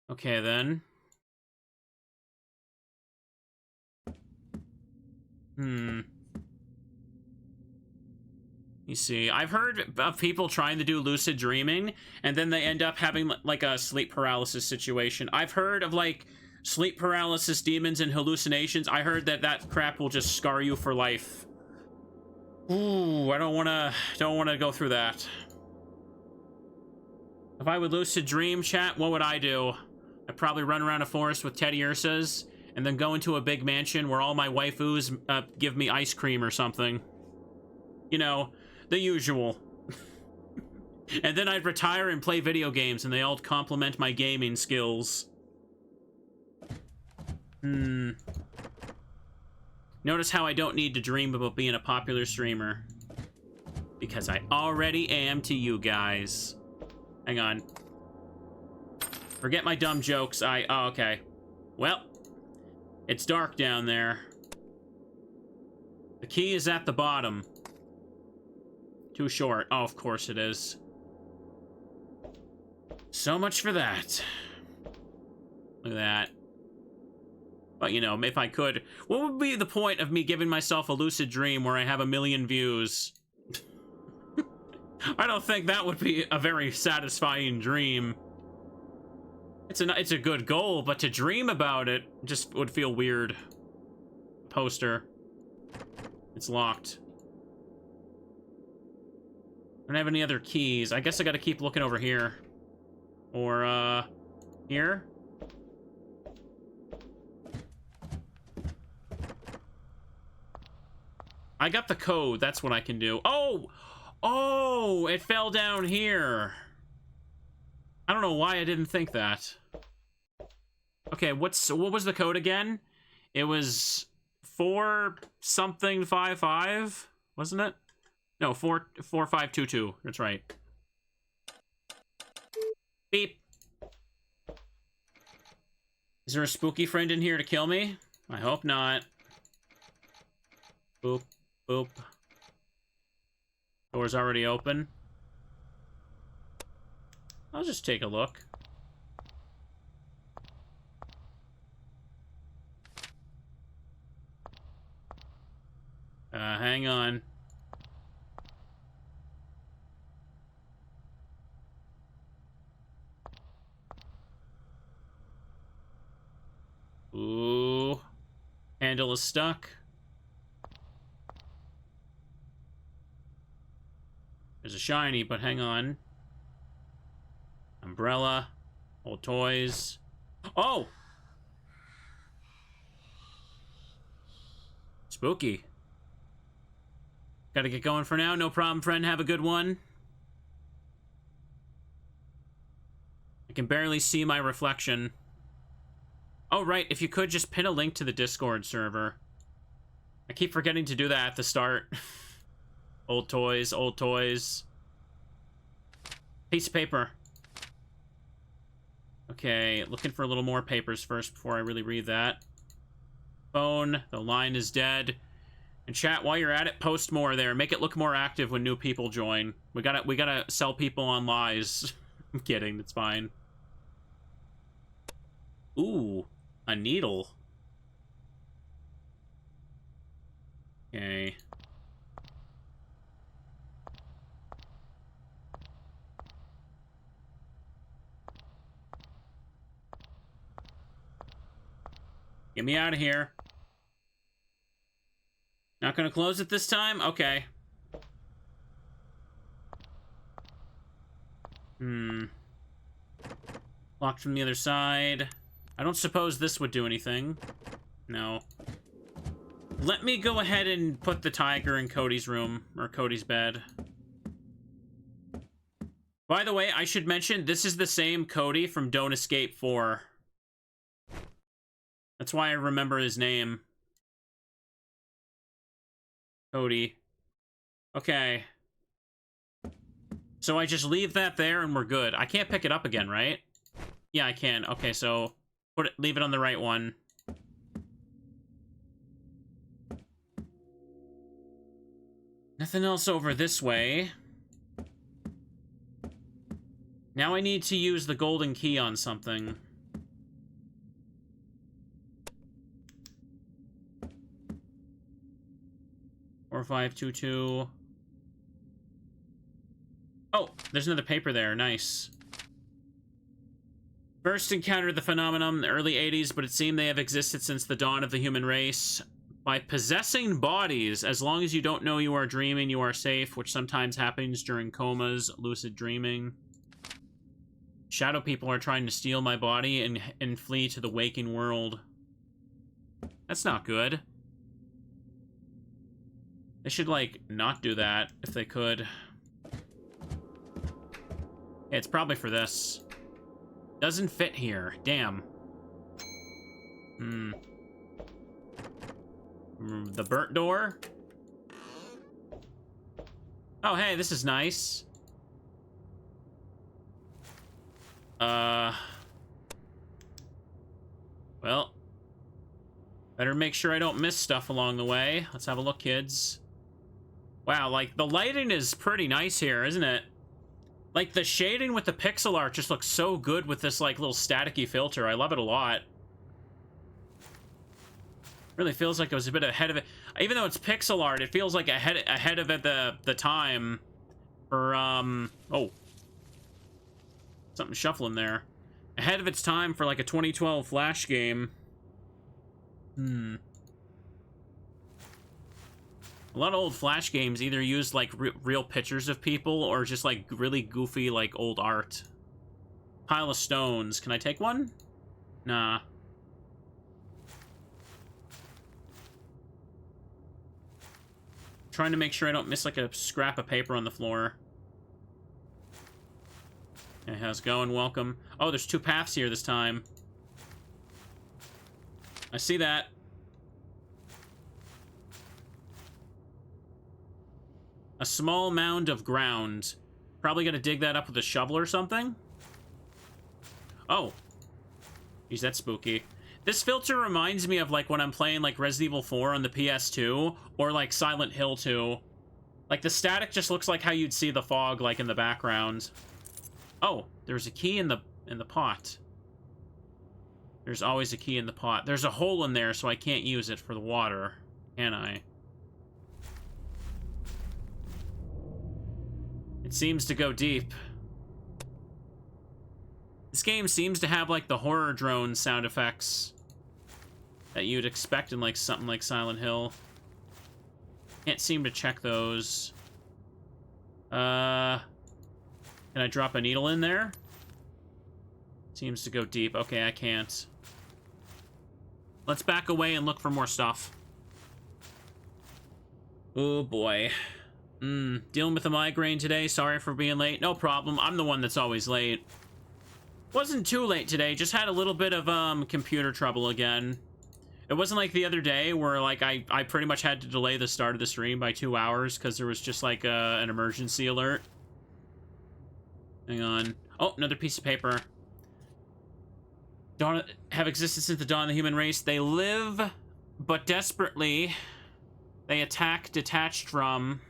Speaker 1: Okay, then. You see, I've heard of people trying to do lucid dreaming, and then they end up having, like, a sleep paralysis situation. I've heard of, like, sleep paralysis, demons, and hallucinations. I heard that that crap will just scar you for life. Ooh, I don't wanna go through that. If I would lucid dream, chat, what would I do? I'd probably run around a forest with Teddy Ursas, and then go into a big mansion where all my waifus give me ice cream or something. You know, the usual. And then I'd retire and play video games, and they all complement my gaming skills. Notice how I don't need to dream about being a popular streamer. Because I already am to you guys. Hang on. Forget my dumb jokes. Oh, okay. Well, it's dark down there. The key is at the bottom. Too short. Oh, of course it is. So much for that. Look at that. But, you know, if I could... What would be the point of me giving myself a lucid dream where I have 1 million views? I don't think that would be a very satisfying dream. It's a good goal, but to dream about it just would feel weird. Poster. It's locked. I don't have any other keys. I guess I gotta keep looking over here. Or, here? I got the code. That's what I can do. Oh! Oh! It fell down here. I don't know why I didn't think that. Okay, what was the code again? It was 4 something 55, wasn't it? No, 4522. That's right. Beep. Is there a spooky friend in here to kill me? I hope not. Boop, boop. Door's already open. I'll just take a look. Hang on. Ooh. handle is stuck. There's a shiny, but hang on. Umbrella. Old toys. Oh! Spooky. Gotta get going for now. No problem, friend. Have a good one. I can barely see my reflection. Oh, right. If you could, just pin a link to the Discord server. I keep forgetting to do that at the start. Old toys, old toys. Piece of paper. Okay, looking for a little more papers first before I really read that. Phone. The line is dead. And chat, while you're at it, post more there. Make it look more active when new people join. We gotta sell people on lies. I'm kidding, it's fine. Ooh, a needle. Okay. Get me out of here. Not gonna close it this time? Okay. Locked from the other side. I don't suppose this would do anything. No. Let me go ahead and put the tiger in Cody's room, or Cody's bed. By the way, I should mention, this is the same Cody from Don't Escape 4. That's why I remember his name. Cody. Okay. So I just leave that there and we're good. I can't pick it up again, right? Yeah, I can. Okay, so leave it on the right one. Nothing else over this way. Now I need to use the golden key on something. Four, 5, 2, 2. Oh, there's another paper there. Nice. First encountered the phenomenon in the early 80s, but it seemed they have existed since the dawn of the human race. By possessing bodies, as long as you don't know you are dreaming, you are safe, which sometimes happens during comas, lucid dreaming. Shadow people are trying to steal my body and flee to the waking world. That's not good. They should, like, not do that if they could. Yeah, it's probably for this. Doesn't fit here. Damn. The burnt door? Oh, hey, this is nice. Well. Better make sure I don't miss stuff along the way. Let's have a look, kids. Wow, like, the lighting is pretty nice here, isn't it? Like, the shading with the pixel art just looks so good with this, like, little staticky filter. I love it a lot. Really feels like it was a bit ahead of it. Even though it's pixel art, it feels like ahead of it the time for, oh. Something shuffling there. Ahead of its time for, like, a 2012 Flash game. A lot of old Flash games either use, like, real pictures of people or just, like, really goofy, like, old art. Pile of stones. Can I take one? Nah. Trying to make sure I don't miss, like, a scrap of paper on the floor. Okay, how's it going? Welcome. Oh, there's 2 paths here this time. I see that. A small mound of ground. Probably gonna dig that up with a shovel or something. Oh. Geez, that's spooky. This filter reminds me of, like, when I'm playing, like, Resident Evil 4 on the PS2, or, like, Silent Hill 2. Like, the static just looks like how you'd see the fog, like, in the background. Oh, there's a key in the pot. There's always a key in the pot. There's a hole in there, so I can't use it for the water, can I? It seems to go deep. This game seems to have, like, the horror drone sound effects. that you'd expect in like something like Silent Hill. Can't seem to check those. Can I drop a needle in there? Seems to go deep. Okay, I can't. Let's back away and look for more stuff. Oh boy. Dealing with a migraine today. Sorry for being late. No problem. I'm the one that's always late. Wasn't too late today. Just had a little bit of computer trouble again. It wasn't like the other day where like I pretty much had to delay the start of the stream by 2 hours because there was just like an emergency alert. Hang on. Oh, another piece of paper. Have existed since the dawn of the human race. They live, but desperately, they attack detached from.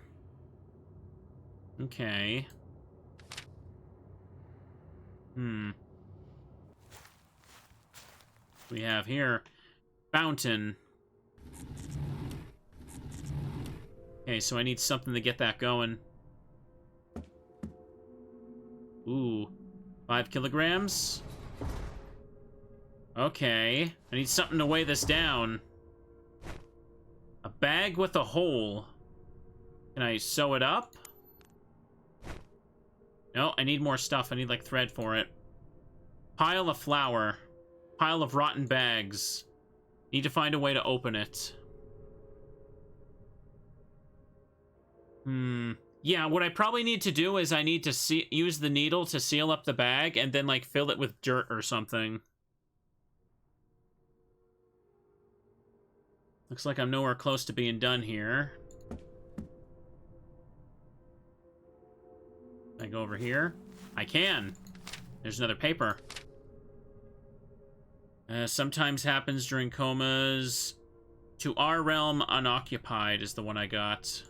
Speaker 1: Okay. We have here fountain. Okay, so I need something to get that going. Ooh, 5 kilograms. Okay, I need something to weigh this down. A bag with a hole. Can I sew it up? No, I need more stuff. I need, like, thread for it. Pile of flour. Pile of rotten bags. Need to find a way to open it. Yeah, what I probably need to do is I need to use the needle to seal up the bag and then, like, fill it with dirt or something. Looks like I'm nowhere close to being done here. Can I go over here? I can. There's another paper. Sometimes happens during comas. To our realm, unoccupied is the one I got.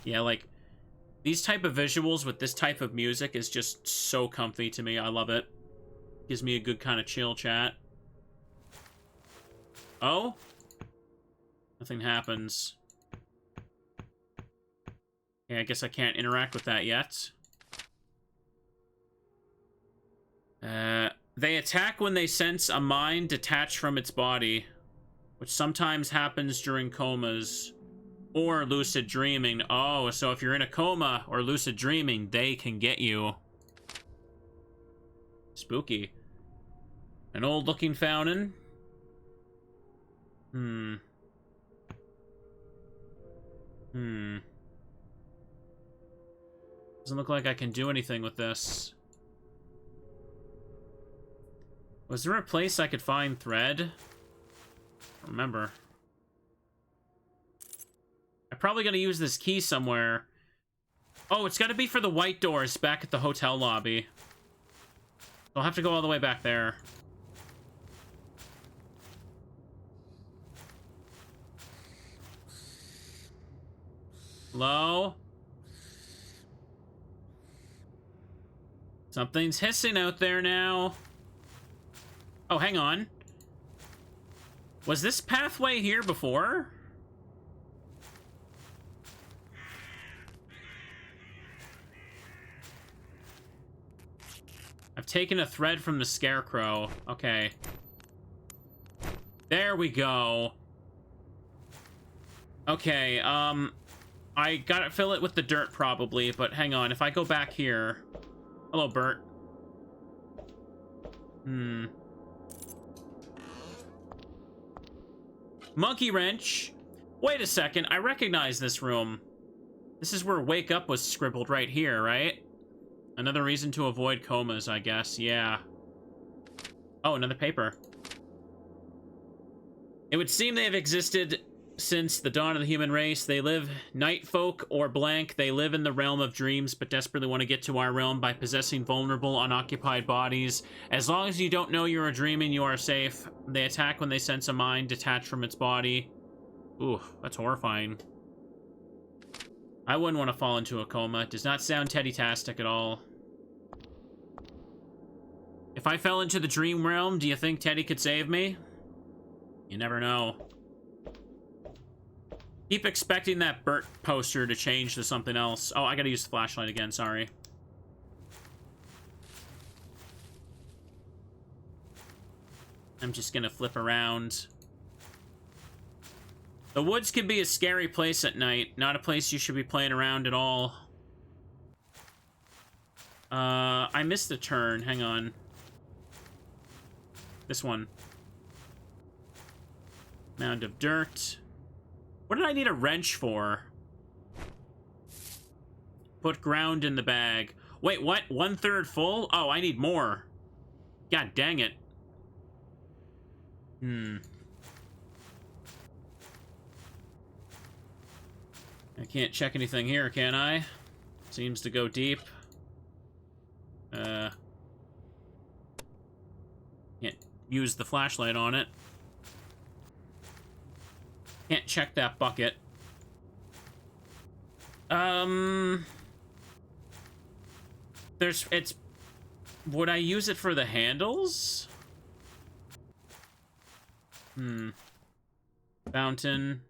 Speaker 1: Yeah, like, these type of visuals with this type of music is just so comfy to me. I love it. Gives me a good kind of chill chat. Oh? Nothing happens. Okay, I guess I can't interact with that yet. They attack when they sense a mind detached from its body, which sometimes happens during comas or lucid dreaming. Oh, so if you're in a coma or lucid dreaming, they can get you. Spooky. An old-looking fountain. Doesn't look like I can do anything with this. Was there a place I could find thread? I don't remember. I'm probably gonna use this key somewhere. Oh, it's gotta be for the white doors back at the hotel lobby. I'll have to go all the way back there. Hello? Something's hissing out there now. Oh, hang on. Was this pathway here before? I've taken a thread from the scarecrow. Okay. There we go. Okay, I gotta fill it with the dirt probably, but hang on. If I go back here... Hello, Bert. Monkey wrench. Wait a second, I recognize this room. This is where wake up was scribbled right here, right? Another reason to avoid comas, I guess. Yeah. Oh, another paper. It would seem they have existed since the dawn of the human race. They live night folk or blank. They live in the realm of dreams, but desperately want to get to our realm by possessing vulnerable, unoccupied bodies. As long as you don't know you are dreaming, you are safe. They attack when they sense a mind detached from its body. Ooh, that's horrifying. I wouldn't want to fall into a coma. It does not sound Teddy-tastic at all. If I fell into the dream realm, do you think Teddy could save me? You never know. Keep expecting that Bert poster to change to something else. Oh, I gotta use the flashlight again, sorry. I'm just gonna flip around. The woods can be a scary place at night. Not a place you should be playing around at all. I missed a turn. Hang on. This one. Mound of dirt. What did I need a wrench for? Put ground in the bag. Wait, what? 1/3 full? Oh, I need more. God dang it. I can't check anything here, can I? Seems to go deep. Can't use the flashlight on it. Can't check that bucket. Would I use it for the handles? Fountain.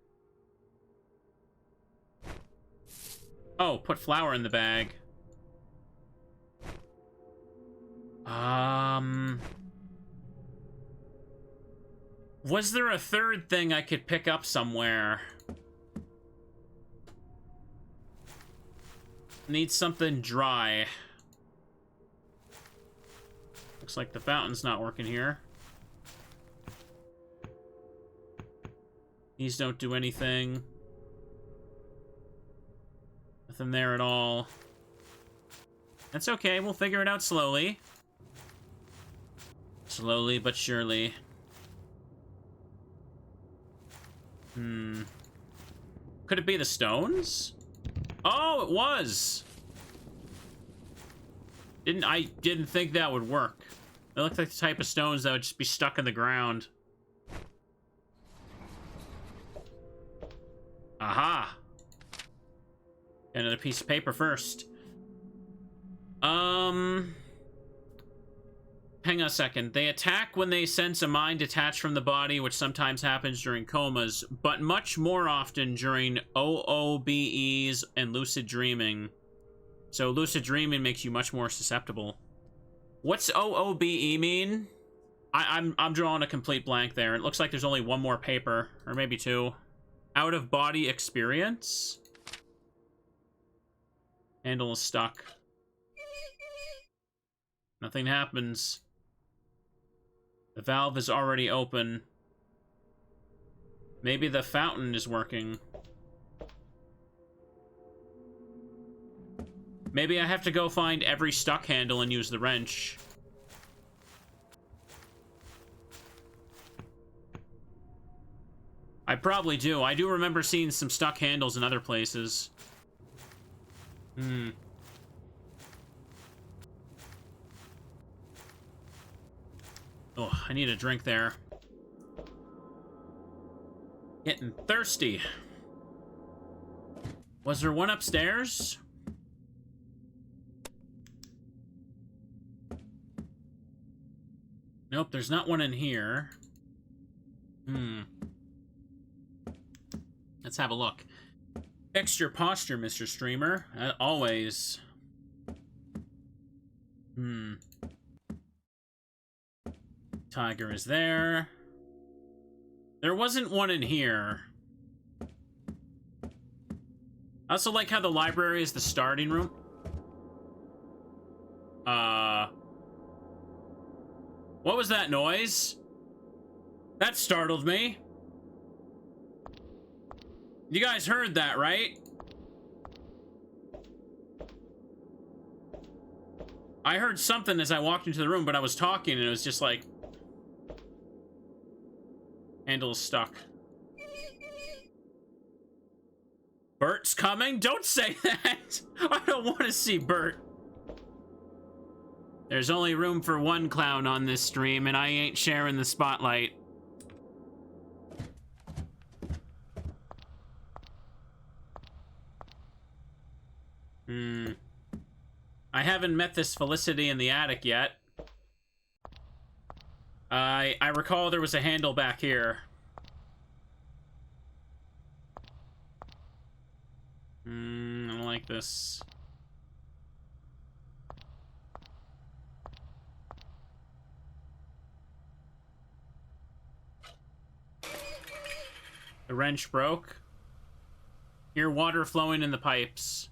Speaker 1: Oh, put flour in the bag. Was there a third thing I could pick up somewhere? Need something dry. Looks like the fountain's not working here. These don't do anything. Nothing there at all. That's okay, we'll figure it out slowly. Slowly but surely. Could it be the stones? Oh, it was! I didn't think that would work. It looked like the type of stones that would just be stuck in the ground. Aha! Another piece of paper first. Hang on a second. They attack when they sense a mind detached from the body, which sometimes happens during comas, but much more often during OOBEs and lucid dreaming. So lucid dreaming makes you much more susceptible. What's OOBE mean? I'm drawing a complete blank there. It looks like there's only one more paper, or maybe two. Out of body experience? Handle is stuck. Nothing happens. The valve is already open. Maybe the fountain is working. Maybe I have to go find every stuck handle and use the wrench. I probably do. I do remember seeing some stuck handles in other places. Oh, I need a drink there. Getting thirsty. Was there one upstairs? Nope, there's not one in here. Let's have a look. Fix your posture, Mr. Streamer. Always. Tiger is there. There wasn't one in here. I also like how the library is the starting room. What was that noise? That startled me. You guys heard that, right? I heard something as I walked into the room, but I was talking and it was just like... Handle is stuck. Bert's coming? Don't say that! I don't want to see Bert. There's only room for one clown on this stream, and I ain't sharing the spotlight. I haven't met this Felicity in the attic yet. I recall there was a handle back here. I don't like this. The wrench broke. Hear water flowing in the pipes.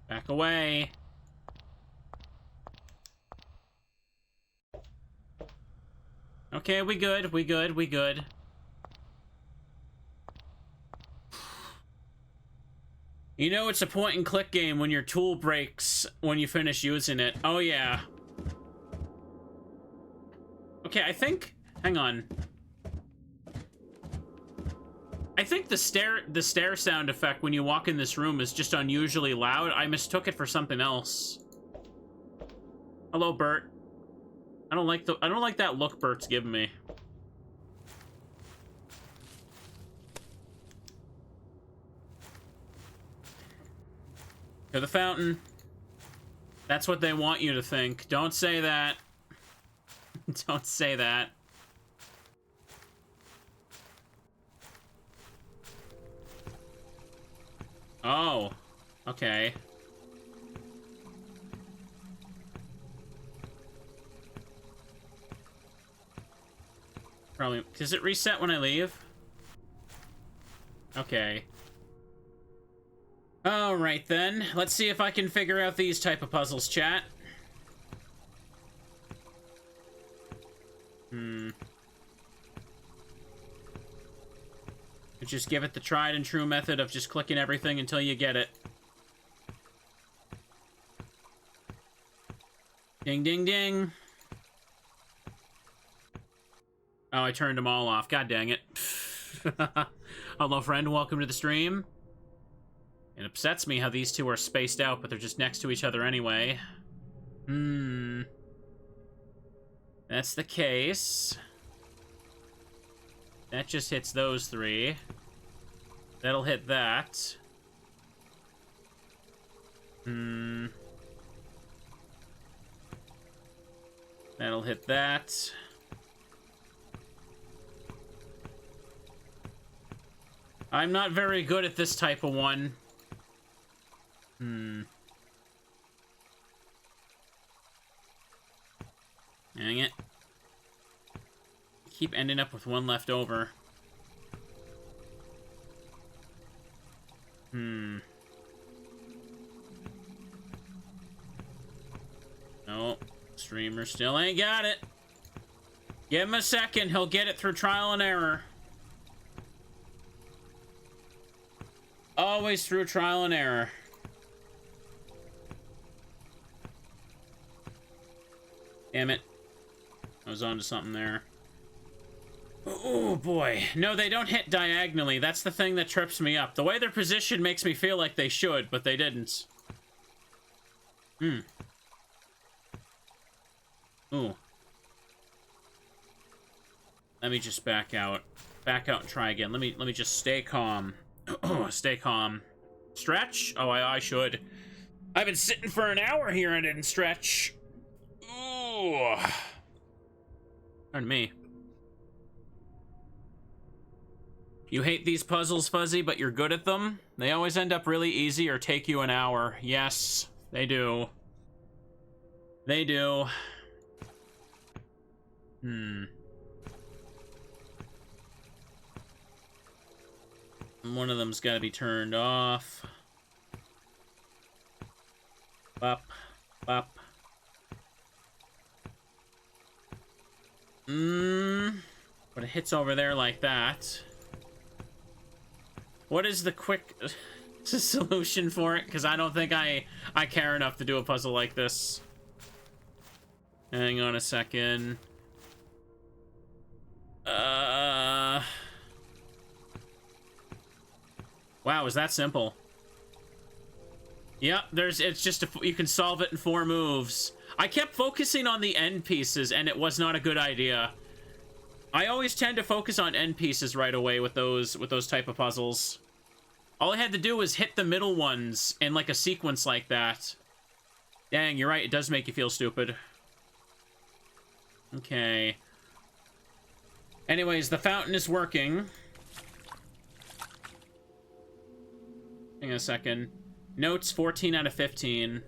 Speaker 1: Back away. Okay, we good, we good, we good. You know it's a point-and-click game when your tool breaks when you finish using it. Oh, yeah. Okay, I think... Hang on. I think the stair sound effect when you walk in this room is just unusually loud. I mistook it for something else. Hello, Bert. I don't like that look Bert's giving me. To the fountain. That's what they want you to think. Don't say that. Don't say that. Oh. Okay. Probably. Does it reset when I leave? Okay. Alright then. Let's see if I can figure out these type of puzzles, chat. Just give it the tried and true method of just clicking everything until you get it. Ding, ding, ding. Oh, I turned them all off. God dang it. Hello, friend. Welcome to the stream. It upsets me how these two are spaced out, but they're just next to each other anyway. That's the case. That just hits those three. That'll hit that. That'll hit that. I'm not very good at this type of one. Dang it. Keep ending up with one left over. No, streamer still ain't got it. Give him a second, he'll get it through trial and error. Always through trial and error. Damn it. I was onto something there. Oh boy. No, they don't hit diagonally. That's the thing that trips me up. The way they're positioned makes me feel like they should, but they didn't. Ooh. Let me just back out. Back out and try again. Let me just stay calm. Stay calm. Stretch? Oh, I should. I've been sitting for an hour here and didn't stretch. Ooh. Pardon me. You hate these puzzles, Fuzzy, but you're good at them? They always end up really easy or take you an hour. Yes, they do. They do. One of them's got to be turned off. Bop. Bop. But it hits over there like that. What is the quick solution for it? Because I don't think I care enough to do a puzzle like this. Hang on a second. Wow, is that simple? Yep, it's just you can solve it in 4 moves. I kept focusing on the end pieces, and it was not a good idea. I always tend to focus on end pieces right away with those type of puzzles. All I had to do was hit the middle ones in like a sequence like that. Dang, you're right, it does make you feel stupid. Okay. Anyways, the fountain is working. Hang on a second. Notes 14 out of 15.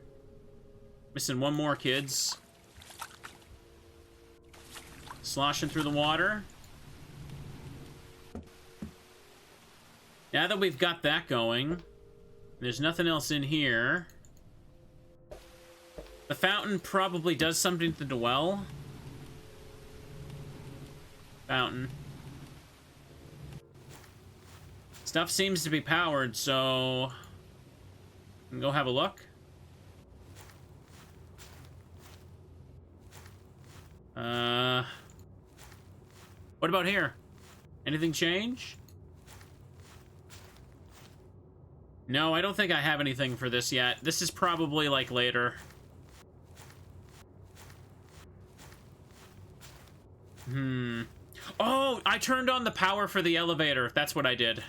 Speaker 1: Missing one more, kids. Sloshing through the water. Now that we've got that going, there's nothing else in here. The fountain probably does something to the well. Fountain. Stuff seems to be powered, so... we can go have a look. What about here? Anything change? No, I don't think I have anything for this yet. This is probably, like, later. Oh, I turned on the power for the elevator. That's what I did. I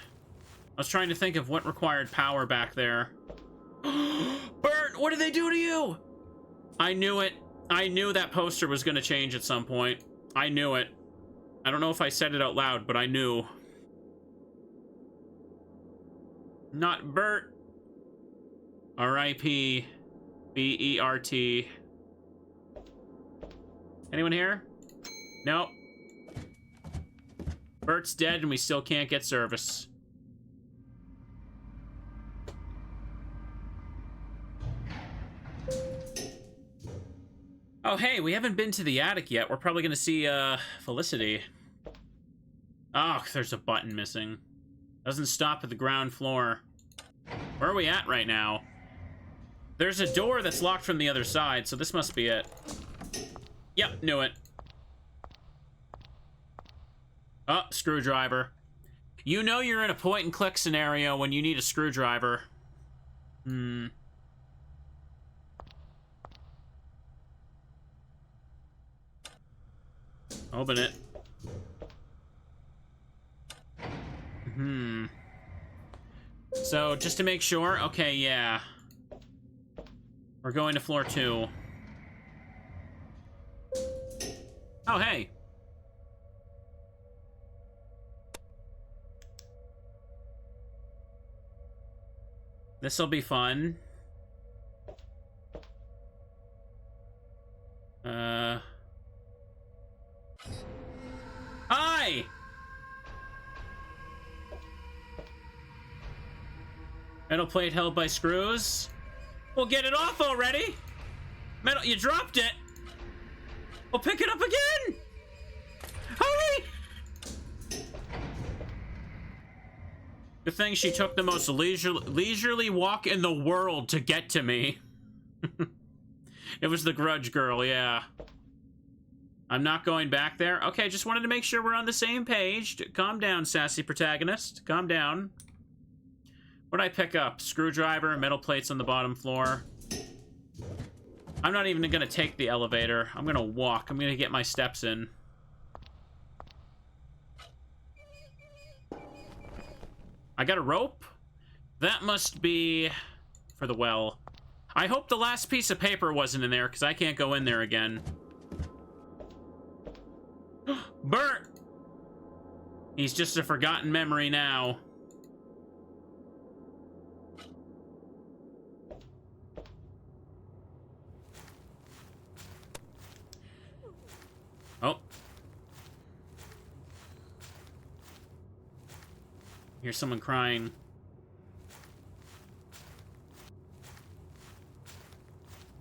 Speaker 1: was trying to think of what required power back there. Bert, what did they do to you? I knew it. I knew that poster was going to change at some point. I knew it. I don't know if I said it out loud, but I knew. Not Bert. R.I.P. B-E-R-T. Anyone here? Nope. Bert's dead and we still can't get service. Oh, hey, we haven't been to the attic yet. We're probably gonna see, Felicity. Oh, there's a button missing. Doesn't stop at the ground floor. Where are we at right now? There's a door that's locked from the other side, so this must be it. Yep, knew it. Oh, screwdriver. You know you're in a point-and-click scenario when you need a screwdriver. Open it. So, just to make sure, okay, yeah. We're going to floor 2. Oh, hey. This'll be fun. Hi! Metal plate held by screws. Well, get it off already! Metal, you dropped it! Well, pick it up again! Hurry! Good thing she took the most leisurely walk in the world to get to me. It was the grudge girl, yeah. I'm not going back there. Okay, just wanted to make sure we're on the same page. Calm down, sassy protagonist. Calm down. What'd I pick up? Screwdriver, metal plates on the bottom floor. I'm not even gonna take the elevator. I'm gonna walk. I'm gonna get my steps in. I got a rope? That must be for the well. I hope the last piece of paper wasn't in there, because I can't go in there again. Bert! He's just a forgotten memory now. Oh. Here's someone crying.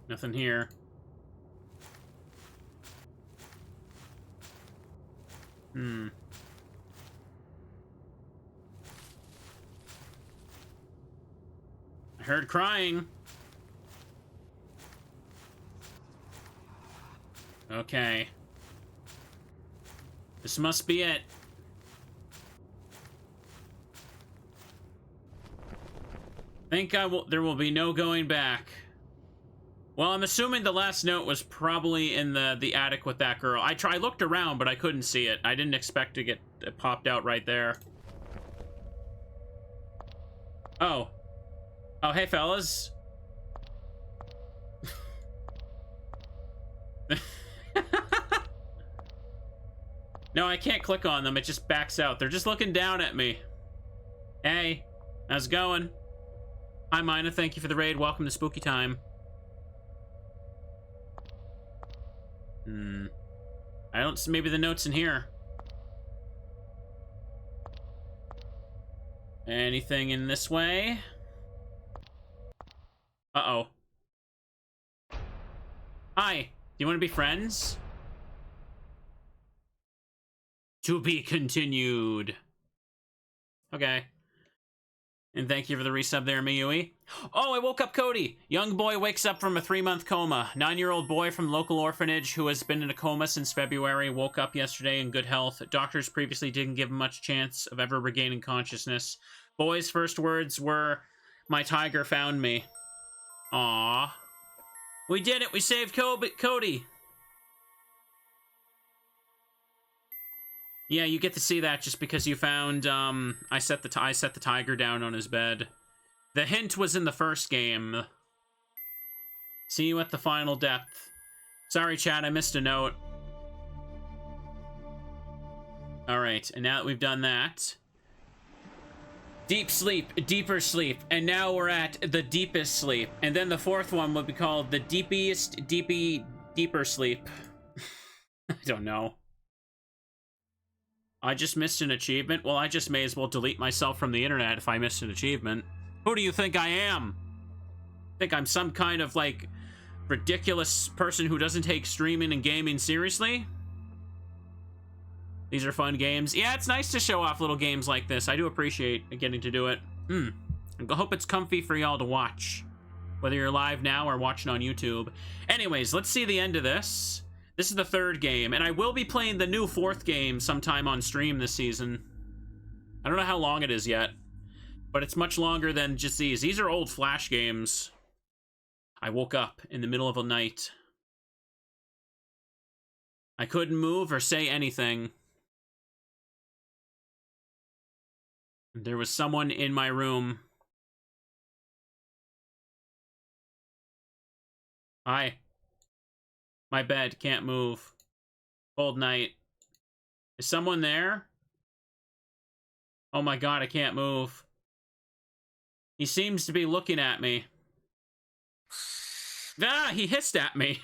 Speaker 1: Nothing here. I heard crying. Okay. This must be it. There will be no going back. Well, I'm assuming the last note was probably in the attic with that girl. I looked around, but I couldn't see it. I didn't expect to get it popped out right there. Oh. Oh, hey, fellas. No, I can't click on them. It just backs out. They're just looking down at me. Hey, how's it going? Hi, Mina. Thank you for the raid. Welcome to Spooky Time. I don't see, maybe the note's in here. Anything in this way? Uh-oh. Hi, do you want to be friends? To be continued. Okay. And thank you for the resub there, Miyui. Oh, I woke up Cody. Young boy wakes up from a 3-month coma. 9-year-old boy from local orphanage who has been in a coma since February woke up yesterday in good health. Doctors previously didn't give him much chance of ever regaining consciousness. Boy's first words were, "My tiger found me." Aww. We did it! We saved Cody! Yeah, you get to see that just because you found, I set the tiger down on his bed. The hint was in the first game. See you at the final depth. Sorry, chat, I missed a note. Alright, and now that we've done that... Deep sleep, deeper sleep, and now we're at the deepest sleep. And then the fourth one would be called the deeper sleep. I don't know. I just missed an achievement? Well, I just may as well delete myself from the internet if I missed an achievement. Who do you think I am? Think I'm some kind of, like, ridiculous person who doesn't take streaming and gaming seriously? These are fun games. Yeah, it's nice to show off little games like this. I do appreciate getting to do it. I hope it's comfy for y'all to watch, whether you're live now or watching on YouTube. Anyways, let's see the end of this. This is the third game, and I will be playing the new fourth game sometime on stream this season. I don't know how long it is yet, but it's much longer than just these. These are old Flash games. I woke up in the middle of a night. I couldn't move or say anything. There was someone in my room. Hi. My bed, can't move. Cold night. Is someone there? Oh my god, I can't move. He seems to be looking at me. Ah, he hissed at me.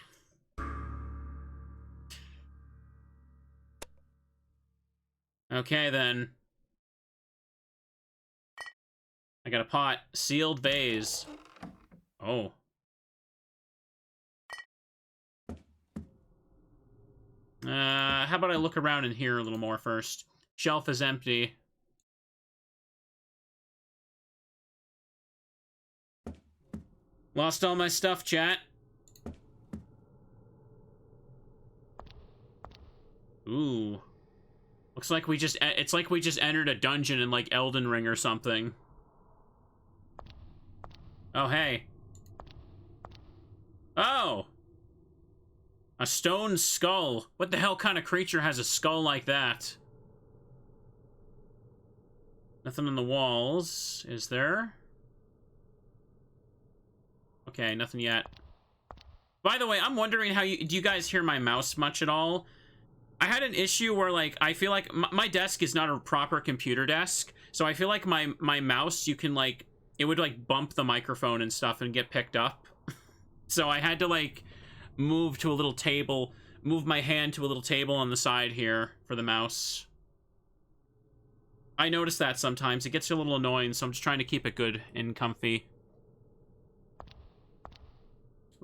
Speaker 1: Okay, then. I got a pot. Sealed vase. Oh. How about I look around in here a little more first? Shelf is empty. Lost all my stuff, chat. Ooh. Looks like we just... It's like we just entered a dungeon in, like, Elden Ring or something. Oh, hey. Oh! A stone skull. What the hell kind of creature has a skull like that? Nothing on the walls, is there? Okay, nothing yet. By the way, I'm wondering how do you guys hear my mouse much at all? I had an issue where, like, I feel like my desk is not a proper computer desk, so I feel like my mouse, you can, like, it would, like, bump the microphone and stuff and get picked up. So I had to, like, move to a little table, move my hand to a little table on the side here for the mouse. I notice that sometimes. It gets a little annoying, so I'm just trying to keep it good and comfy.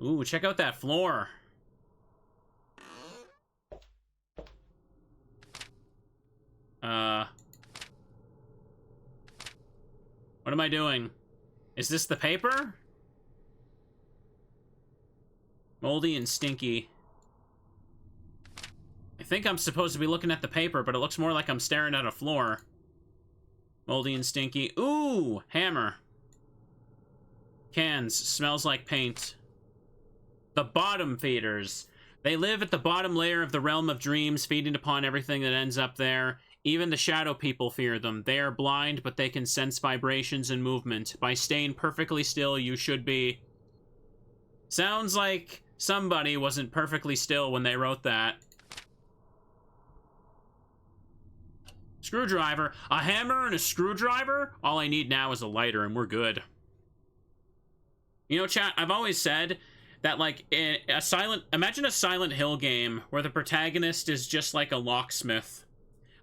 Speaker 1: Ooh, check out that floor. What am I doing? Is this the paper? Moldy and stinky. I think I'm supposed to be looking at the paper, but it looks more like I'm staring at a floor. Moldy and stinky. Ooh, hammer. Cans. Smells like paint. The bottom feeders. They live at the bottom layer of the realm of dreams, feeding upon everything that ends up there. Even the shadow people fear them. They are blind, but they can sense vibrations and movement. By staying perfectly still, you should be... Sounds like somebody wasn't perfectly still when they wrote that. Screwdriver. A hammer and a screwdriver? All I need now is a lighter, and we're good. You know, chat, I've always said that like imagine a Silent Hill game where the protagonist is just like a locksmith.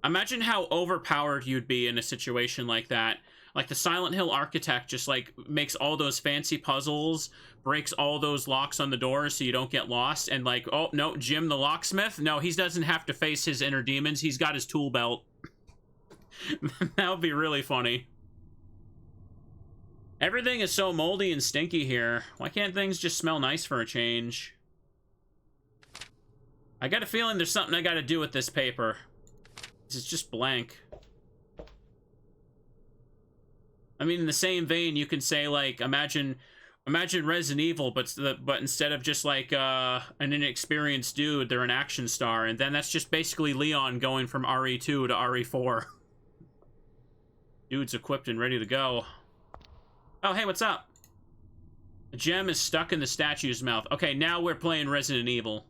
Speaker 1: Imagine how overpowered you'd be in a situation like that. Like the Silent Hill architect just like makes all those fancy puzzles, breaks all those locks on the doors so you don't get lost, and like, oh no, Jim the locksmith, no, he doesn't have to face his inner demons, he's got his tool belt. That would be really funny. Everything is so moldy and stinky here. Why can't things just smell nice for a change? I got a feeling there's something I gotta do with this paper. This is just blank. I mean, in the same vein, you can say, like, imagine Resident Evil, but instead of just, like, an inexperienced dude, they're an action star, and then that's just basically Leon going from RE2 to RE4. Dude's equipped and ready to go. Oh, hey, what's up? The gem is stuck in the statue's mouth. Okay, now we're playing Resident Evil.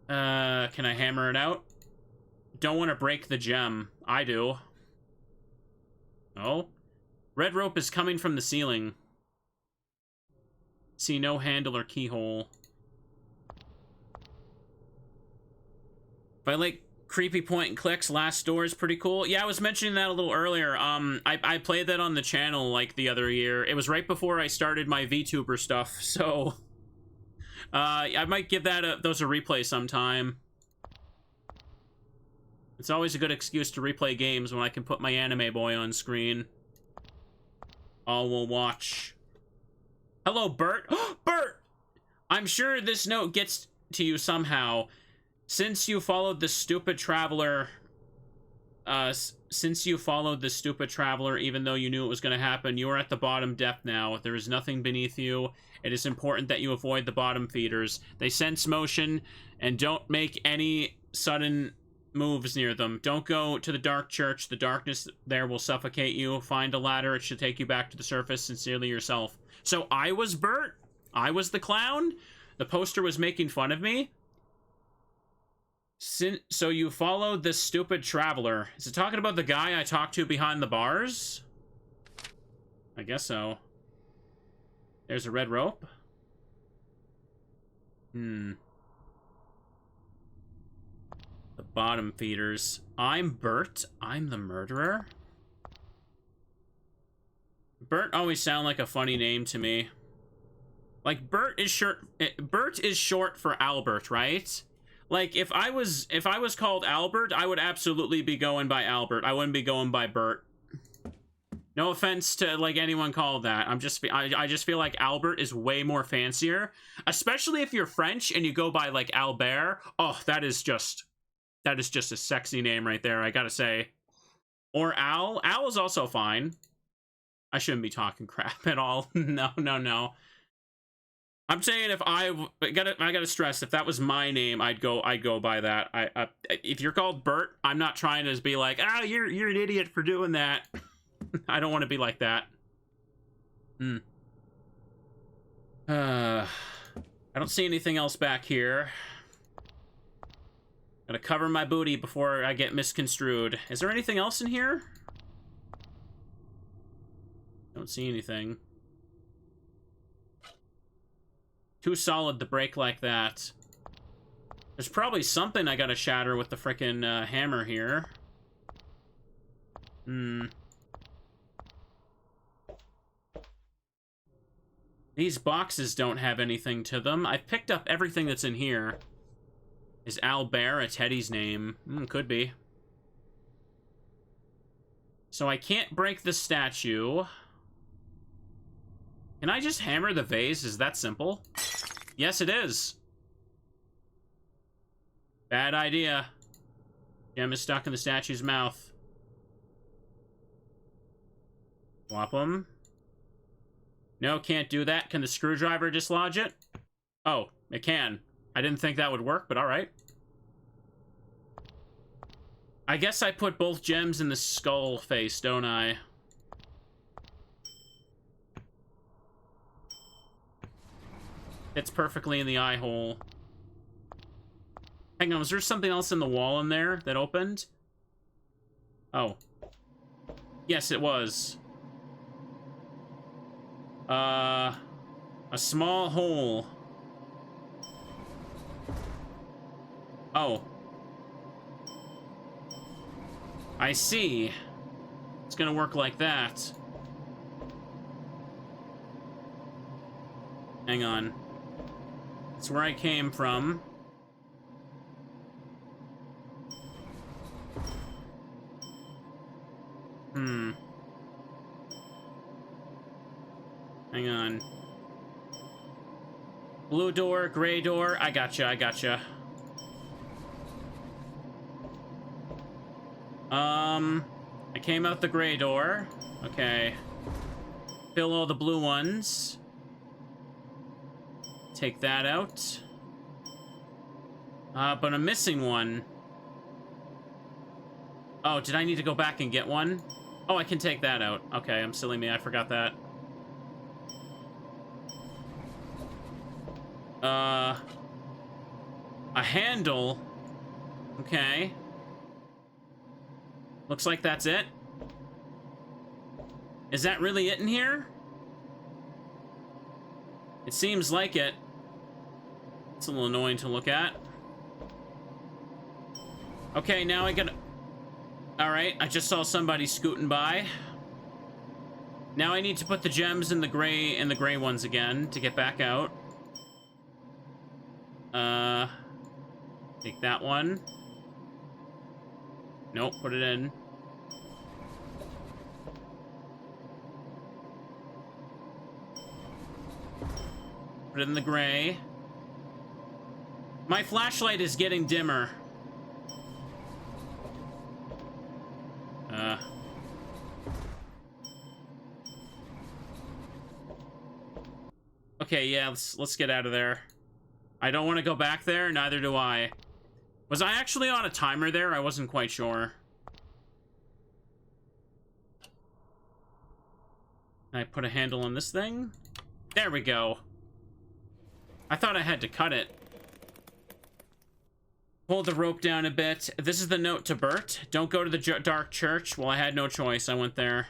Speaker 1: Can I hammer it out? Don't want to break the gem. I do. Oh. Red rope is coming from the ceiling. See no handle or keyhole. If I like creepy point and clicks, last door is pretty cool. Yeah, I was mentioning that a little earlier. I played that on the channel like the other year. It was right before I started my VTuber stuff, so I might give that those a replay sometime. It's always a good excuse to replay games when I can put my anime boy on screen. All will watch. Hello, Bert. Bert! I'm sure this note gets to you somehow. Since you followed the stupid traveler... since you followed the stupid traveler, even though you knew it was going to happen, you are at the bottom depth now. There is nothing beneath you. It is important that you avoid the bottom feeders. They sense motion, and don't make any sudden moves near them. Don't go to the dark church. The darkness there will suffocate you. Find a ladder. It should take you back to the surface. Sincerely yourself. So I was Bert? I was the clown? The poster was making fun of me? So you followed this stupid traveler. Is it talking about the guy I talked to behind the bars? I guess so. There's a red rope. The bottom feeders. I'm Bert. I'm the murderer. Bert always sound like a funny name to me. Like Bert is short for Albert, right? Like if I was called Albert, I would absolutely be going by Albert. I wouldn't be going by Bert. No offense to like anyone called that. I just feel like Albert is way more fancier, especially if you're French and you go by like Albert. Oh, that is just a sexy name right there, I gotta say. Or Al. Al is also fine. I shouldn't be talking crap at all. No. I'm saying if I gotta stress, if that was my name, I'd go by that. If you're called Bert, I'm not trying to be like, ah, you're an idiot for doing that. I don't want to be like that. I don't see anything else back here. Gotta cover my booty before I get misconstrued. Is there anything else in here? Don't see anything. Too solid to break like that. There's probably something I gotta shatter with the frickin' hammer here. These boxes don't have anything to them. I've picked up everything that's in here. Is Albert a Teddy's name? Could be. So I can't break the statue. Can I just hammer the vase? Is that simple? Yes, it is. Bad idea. Gem is stuck in the statue's mouth. Swap them. No, can't do that. Can the screwdriver dislodge it? Oh, it can. I didn't think that would work, but alright. I guess I put both gems in the skull face, don't I? Fits perfectly in the eye hole. Hang on, was there something else in the wall in there that opened? Oh. Yes, it was. A small hole. Oh. I see. It's gonna work like that. Hang on. It's where I came from. Hang on. Blue door, gray door. I gotcha, I gotcha. I came out the gray door. Okay. Fill all the blue ones. Take that out. But I'm missing one. Oh, did I need to go back and get one? Oh, I can take that out. Okay, I'm silly me. I forgot that. A handle. Okay. Looks like that's it. Is that really it in here? It seems like it. It's a little annoying to look at. Okay, now I gotta... Alright, I just saw somebody scooting by. Now I need to put the gems in the gray ones again to get back out. Take that one. Nope, put it in. Put it in the gray. My flashlight is getting dimmer. Okay, yeah, let's get out of there. I don't want to go back there, neither do I. Was I actually on a timer there? I wasn't quite sure. Can I put a handle on this thing? There we go. I thought I had to cut it. Hold the rope down a bit. This is the note to Bert. Don't go to the dark church. Well, I had no choice. I went there.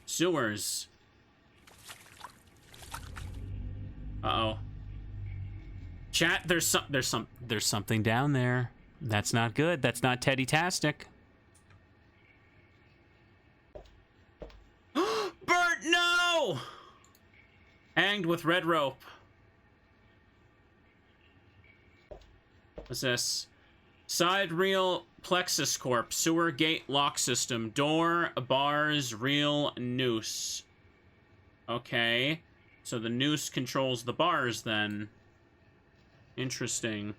Speaker 1: Sewers. Uh-oh. Chat, there's something down there. That's not good. That's not Teddy-tastic. Bert, no! Hanged with red rope. What's this? Side reel plexus corp. Sewer gate lock system. Door, bars, reel, noose. Okay. So the noose controls the bars then. Interesting.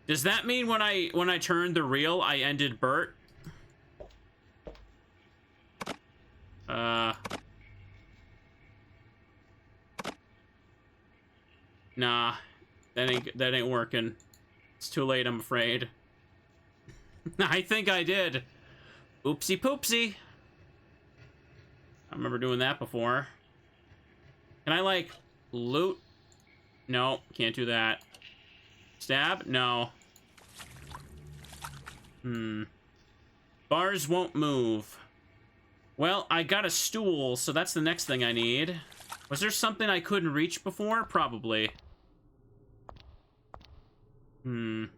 Speaker 1: Does that mean when I turned the reel, I ended Bert? Nah. That ain't working. It's too late, I'm afraid. I think I did. Oopsie poopsie. I remember doing that before. Can I, like, loot? No, can't do that. Stab? No. Bars won't move. Well, I got a stool, so that's the next thing I need. Was there something I couldn't reach before? Probably. No,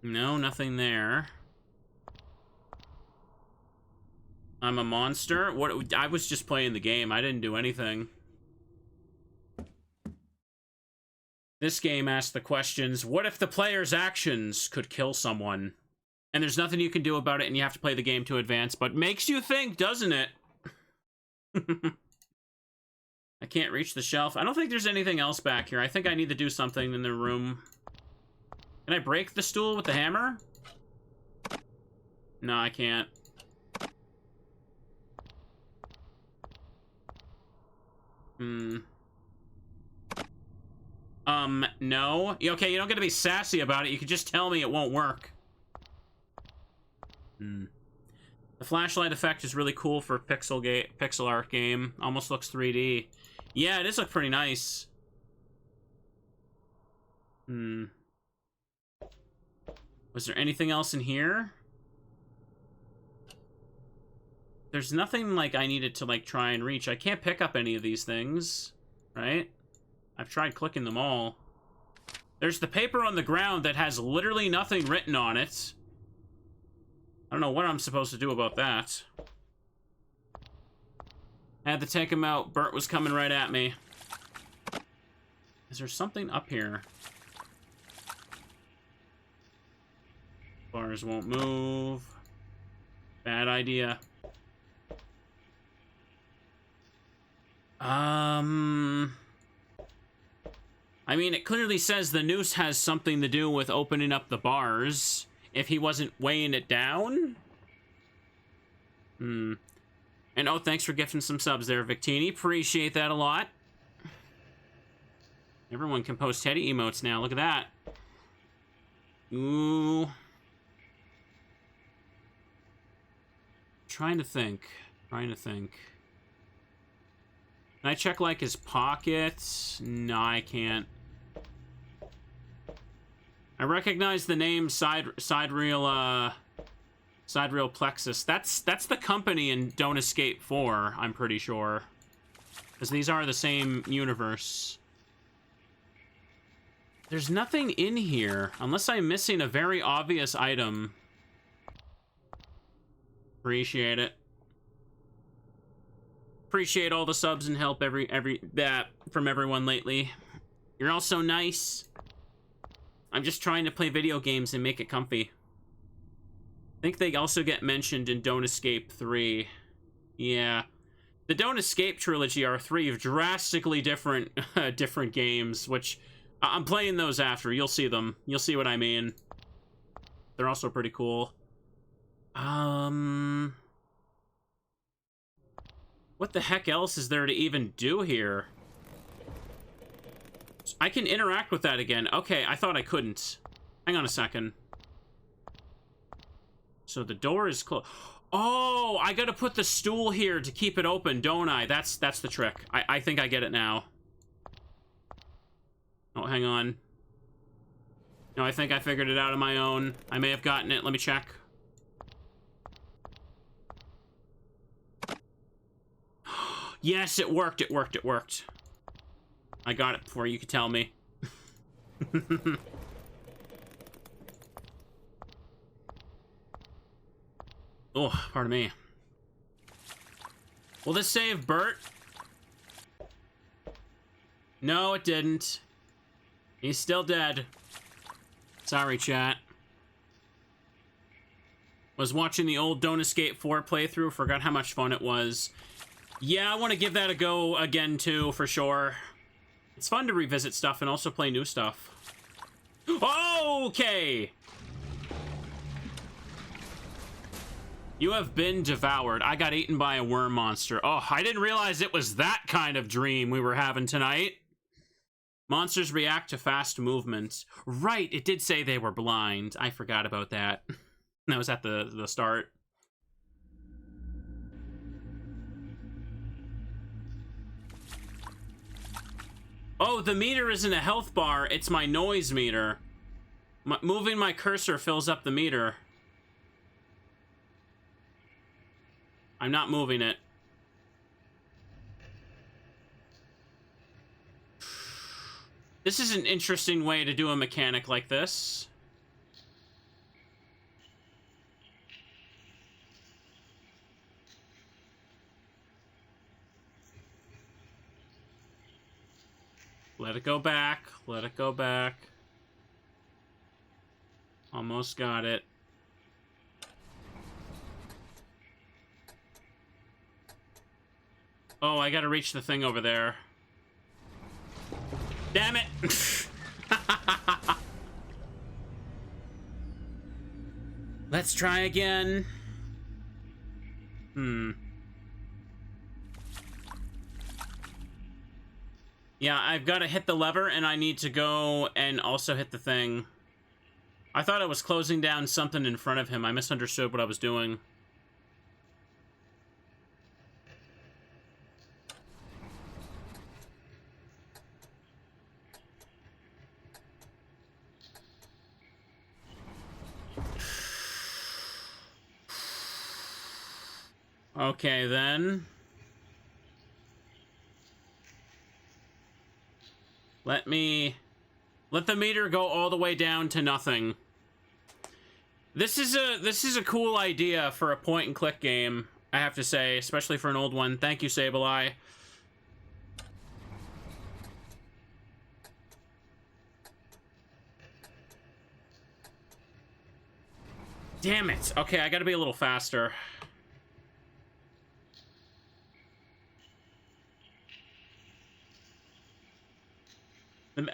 Speaker 1: nothing there. I'm a monster? What? I was just playing the game. I didn't do anything. This game asks the questions, what if the player's actions could kill someone? And there's nothing you can do about it, and you have to play the game to advance, but makes you think, doesn't it? I can't reach the shelf. I don't think there's anything else back here. I think I need to do something in the room. Can I break the stool with the hammer? No, I can't. No. Okay, you don't get to be sassy about it. You can just tell me it won't work. The flashlight effect is really cool for a pixel art game. Almost looks 3D. Yeah, it does look pretty nice. Hmm. Was there anything else in here? There's nothing, like, I needed to, like, try and reach. I can't pick up any of these things, right? I've tried clicking them all. There's the paper on the ground that has literally nothing written on it. I don't know what I'm supposed to do about that. I had to take him out. Bert was coming right at me. Is there something up here? Bars won't move. Bad idea. I mean, it clearly says the noose has something to do with opening up the bars. If he wasn't weighing it down? Hmm. And oh, thanks for gifting some subs there, Victini. Appreciate that a lot. Everyone can post Teddy emotes now. Look at that. Ooh. Trying to think. Can I check, like, his pockets? No, I can't. I recognize the name Side Reel Plexus. That's the company in Don't Escape 4, I'm pretty sure. Because these are the same universe. There's nothing in here, unless I'm missing a very obvious item. Appreciate it. Appreciate all the subs and help from everyone lately. You're all so nice. I'm just trying to play video games and make it comfy. I think they also get mentioned in Don't Escape 3. Yeah. The Don't Escape trilogy are 3 of drastically different different games, which I'm playing those after. You'll see them. You'll see what I mean. They're also pretty cool. What the heck else is there to even do here? I can interact with that again. Okay, I thought I couldn't. Hang on a second. So the door is closed. Oh, I gotta put the stool here to keep it open, don't I? That's the trick. I think I get it now. Oh, hang on. No, I think I figured it out on my own. I may have gotten it. Let me check. Yes, it worked. It worked. I got it before you could tell me. Oh, pardon me. Will this save Bert? No, it didn't. He's still dead. Sorry, chat. Was watching the old Don't Escape 4 playthrough. Forgot how much fun it was. Yeah, I want to give that a go again, too, for sure. It's fun to revisit stuff and also play new stuff. Okay! You have been devoured. I got eaten by a worm monster. Oh, I didn't realize it was that kind of dream we were having tonight. Monsters react to fast movement. Right, it did say they were blind. I forgot about that. That was at the start. Oh, the meter isn't a health bar, it's my noise meter. Moving my cursor fills up the meter. I'm not moving it. This is an interesting way to do a mechanic like this. Let it go back. Let it go back. Almost got it. Oh, I gotta reach the thing over there. Damn it! Let's try again. Yeah, I've got to hit the lever, and I need to go and also hit the thing. I thought I was closing down something in front of him. I misunderstood what I was doing. Okay, then. Let the meter go all the way down to nothing. This is a cool idea for a point-and-click game, I have to say, especially for an old one. Thank you, Sableye. Damn it. Okay, I gotta be a little faster.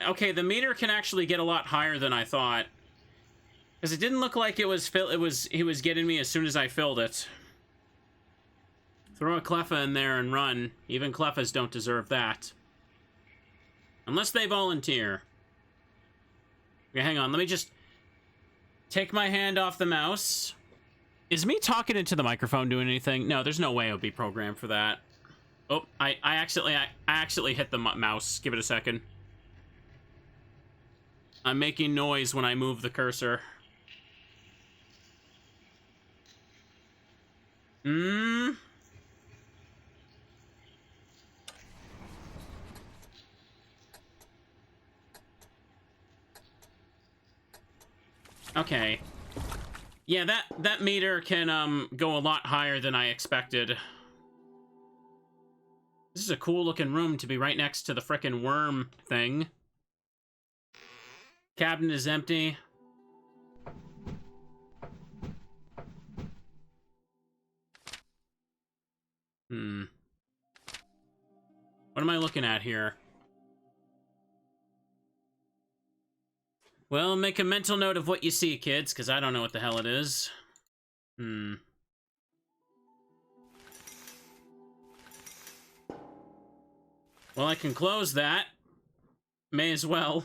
Speaker 1: Okay, the meter can actually get a lot higher than I thought. Because it didn't look like he was getting me as soon as I filled it. Throw a Cleffa in there and run. Even Cleffas don't deserve that. Unless they volunteer. Okay, hang on. Let me just take my hand off the mouse. Is me talking into the microphone doing anything? No, there's no way it would be programmed for that. Oh, I accidentally hit the mouse. Give it a second. I'm making noise when I move the cursor. Okay. Yeah, that meter can go a lot higher than I expected. This is a cool looking room to be right next to the frickin' worm thing. Cabinet is empty. What am I looking at here? Well, make a mental note of what you see, kids, because I don't know what the hell it is. Well, I can close that. May as well.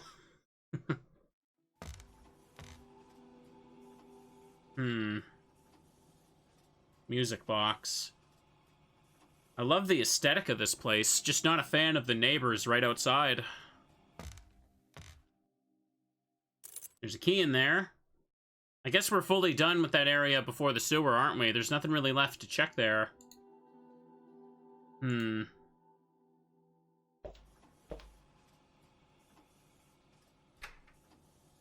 Speaker 1: Music box. I love the aesthetic of this place, just not a fan of the neighbors right outside. There's a key in there. I guess we're fully done with that area before the sewer, aren't we? There's nothing really left to check there.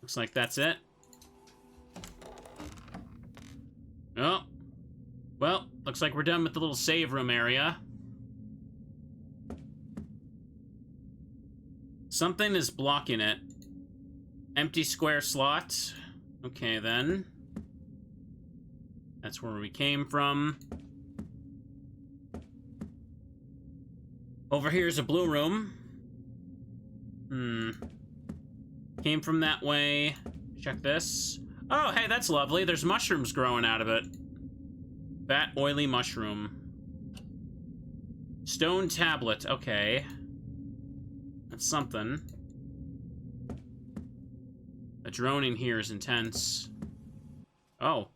Speaker 1: Looks like that's it. Oh. Well, looks like we're done with the little save room area. Something is blocking it. Empty square slot. Okay, then. That's where we came from. Over here is a blue room. Came from that way. Check this. Oh, hey, that's lovely. There's mushrooms growing out of it. Fat, oily mushroom. Stone tablet. Okay. That's something. The droning here is intense. Oh.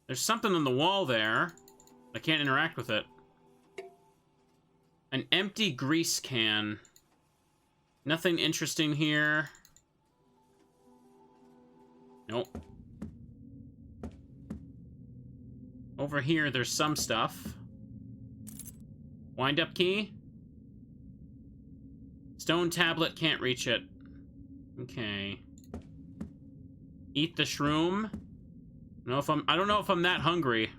Speaker 1: There's something on the wall there. I can't interact with it. An empty grease can. Nothing interesting here. Nope. Over here, there's some stuff. Wind-up key. Stone tablet, can't reach it. Okay. Eat the shroom. I don't know if I'm that hungry.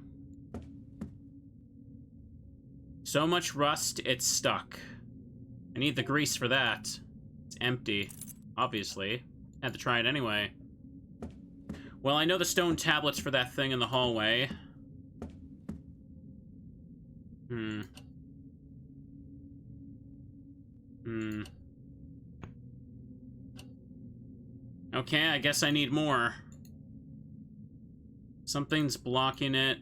Speaker 1: So much rust, it's stuck. I need the grease for that. It's empty, obviously. Had to try it anyway. Well, I know the stone tablets for that thing in the hallway. Okay, I guess I need more. Something's blocking it.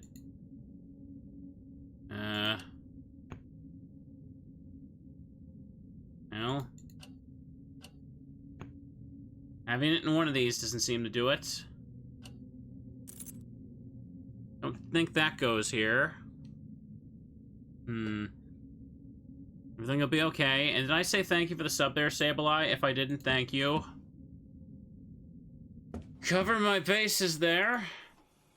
Speaker 1: Well. Having it in one of these doesn't seem to do it. Don't think that goes here. Everything will be okay. And did I say thank you for the sub there, Sableye? If I didn't, thank you. Cover my bases there.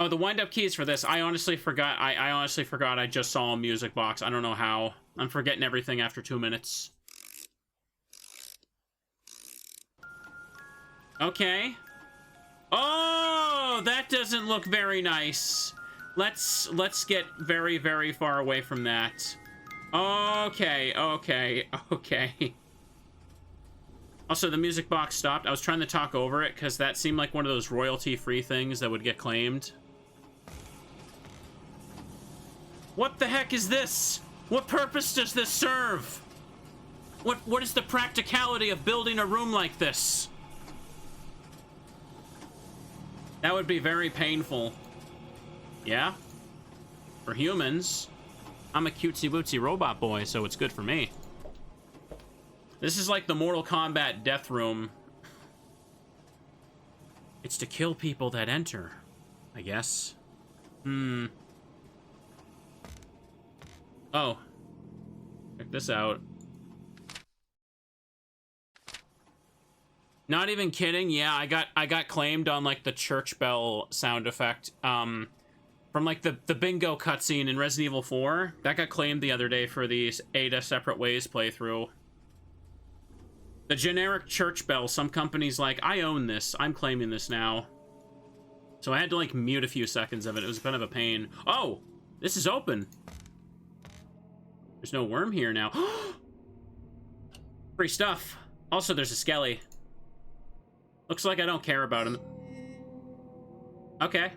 Speaker 1: Oh, the wind-up keys for this. I honestly forgot. I honestly forgot I just saw a music box. I don't know how. I'm forgetting everything after 2 minutes. Okay. Oh, that doesn't look very nice. Let's get very, very far away from that. Okay, okay, okay. Also, the music box stopped. I was trying to talk over it because that seemed like one of those royalty-free things that would get claimed. What the heck is this? What purpose does this serve? What is the practicality of building a room like this? That would be very painful. Yeah? For humans. I'm a cutesy-wootsy robot boy, so it's good for me. This is like the Mortal Kombat death room. It's to kill people that enter, I guess. Oh. Check this out. Not even kidding. Yeah, I got claimed on like the church bell sound effect from like the bingo cutscene in Resident Evil 4. That got claimed the other day for the Ada Separate Ways playthrough. The generic church bell, some companies like, I own this. I'm claiming this now. So I had to like mute a few seconds of it. It was a bit of a pain. Oh, this is open. There's no worm here now. Free stuff. Also, there's a skelly. Looks like I don't care about him. Okay.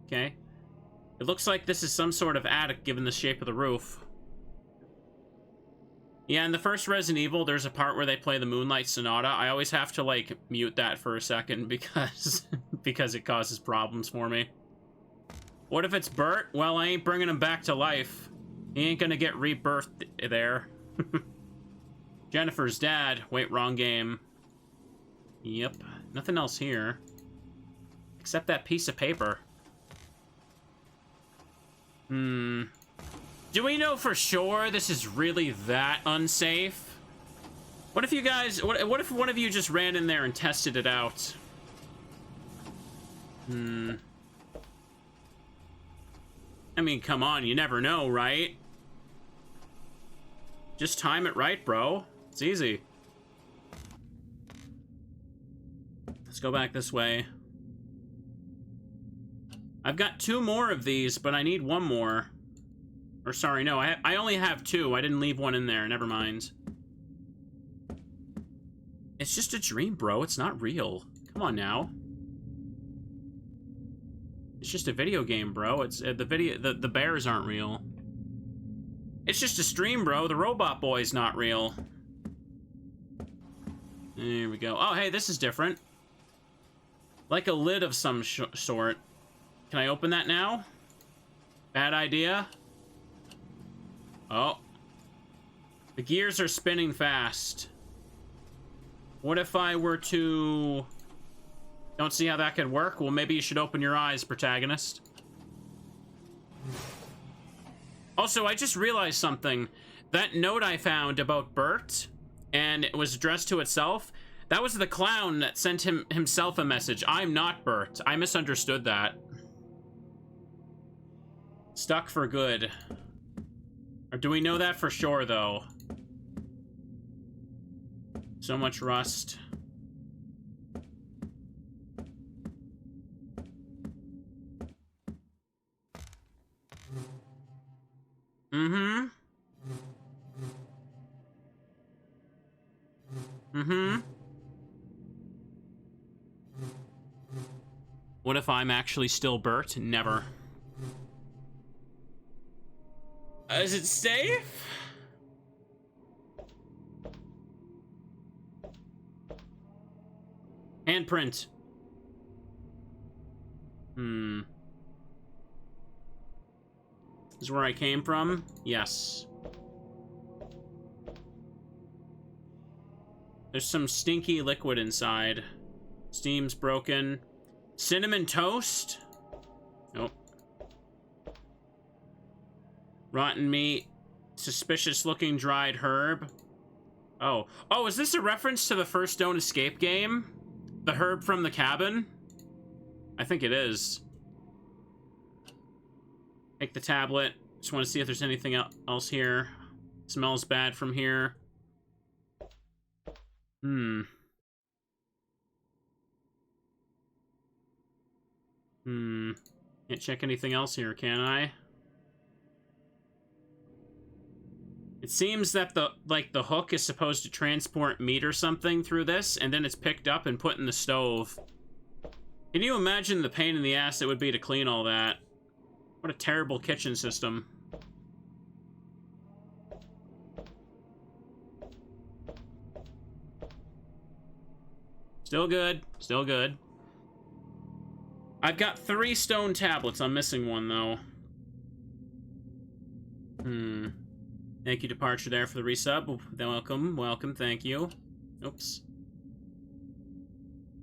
Speaker 1: Okay. It looks like this is some sort of attic given the shape of the roof. Yeah, in the first Resident Evil, there's a part where they play the Moonlight Sonata. I always have to, like, mute that for a second because, because it causes problems for me. What if it's Bert? Well, I ain't bringing him back to life. He ain't gonna get rebirthed there. Jennifer's dad. Wait, wrong game. Yep. Nothing else here. Except that piece of paper. Do we know for sure this is really that unsafe? What if you guys... What if one of you just ran in there and tested it out? I mean, come on. You never know, right? Just time it right, bro. It's easy. Let's go back this way. I've got 2 more of these, but I need 1 more. Or sorry, no, I only have 2. I didn't leave 1 in there. Never mind. It's just a dream, bro. It's not real. Come on now. It's just a video game, bro. It's the bears aren't real. It's just a stream, bro. The robot boy's not real. There we go. Oh, hey, this is different. Like a lid of some sort. Can I open that now? Bad idea. Oh. The gears are spinning fast. What if I were to... Don't see how that could work? Well, maybe you should open your eyes, protagonist. Also, I just realized something. That note I found about Bert, and it was addressed to itself, that was the clown that sent himself a message. I'm not Bert. I misunderstood that. Stuck for good. Or do we know that for sure, though? So much rust. Mm-hmm. Mm-hmm. What if I'm actually still Bert? Never. Is it safe? Handprint. This is where I came from? Yes. There's some stinky liquid inside. Steam's broken. Cinnamon toast? Nope. Rotten meat. Suspicious looking dried herb. Oh. Oh, is this a reference to the first Don't Escape game? The herb from the cabin? I think it is. Take the tablet. Just want to see if there's anything else here. Smells bad from here. Can't check anything else here, can I? It seems that the hook is supposed to transport meat or something through this, and then it's picked up and put in the stove. Can you imagine the pain in the ass it would be to clean all that? What a terrible kitchen system. Still good. Still good. I've got 3 stone tablets. I'm missing one, though. Thank you, Departure, there for the resub. Welcome. Welcome. Thank you. Oops.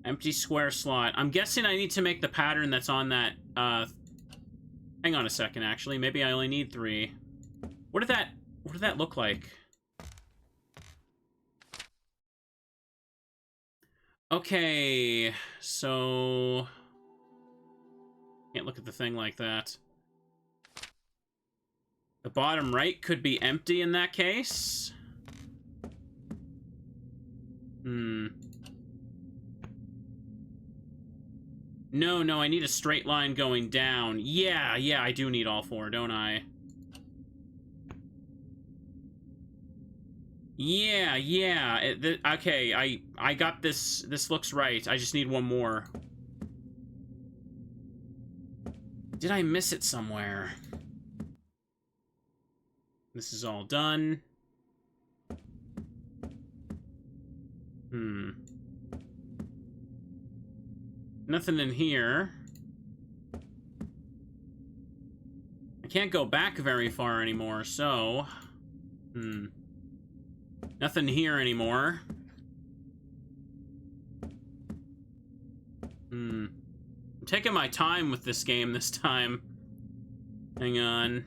Speaker 1: Empty square slot. I'm guessing I need to make the pattern that's on that, hang on a second, actually. Maybe I only need 3. What did that look like? Okay, so... Can't look at the thing like that. The bottom right could be empty in that case. No, I need a straight line going down. Yeah, I do need all 4, don't I? Yeah. Okay, I got this. This looks right. I just need one more. Did I miss it somewhere? This is all done. Nothing in here. I can't go back very far anymore, so... Nothing here anymore. I'm taking my time with this game this time. Hang on.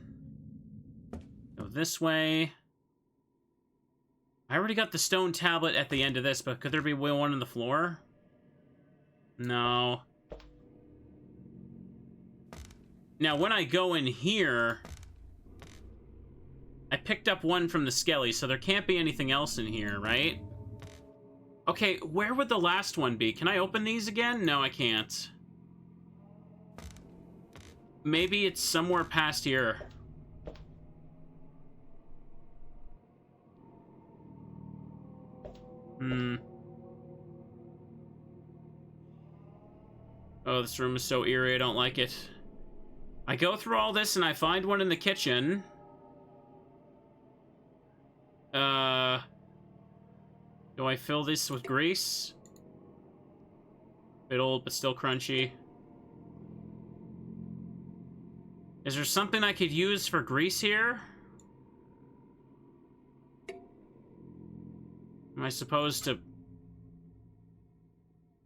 Speaker 1: Go this way. I already got the stone tablet at the end of this, but could there be one on the floor? No. Now, when I go in here... I picked up one from the skelly, so there can't be anything else in here, right? Okay, where would the last one be? Can I open these again? No, I can't. Maybe it's somewhere past here. Oh, this room is so eerie, I don't like it. I go through all this and I find one in the kitchen. Do I fill this with grease? Bit old, but still crunchy. Is there something I could use for grease here? Am I supposed to...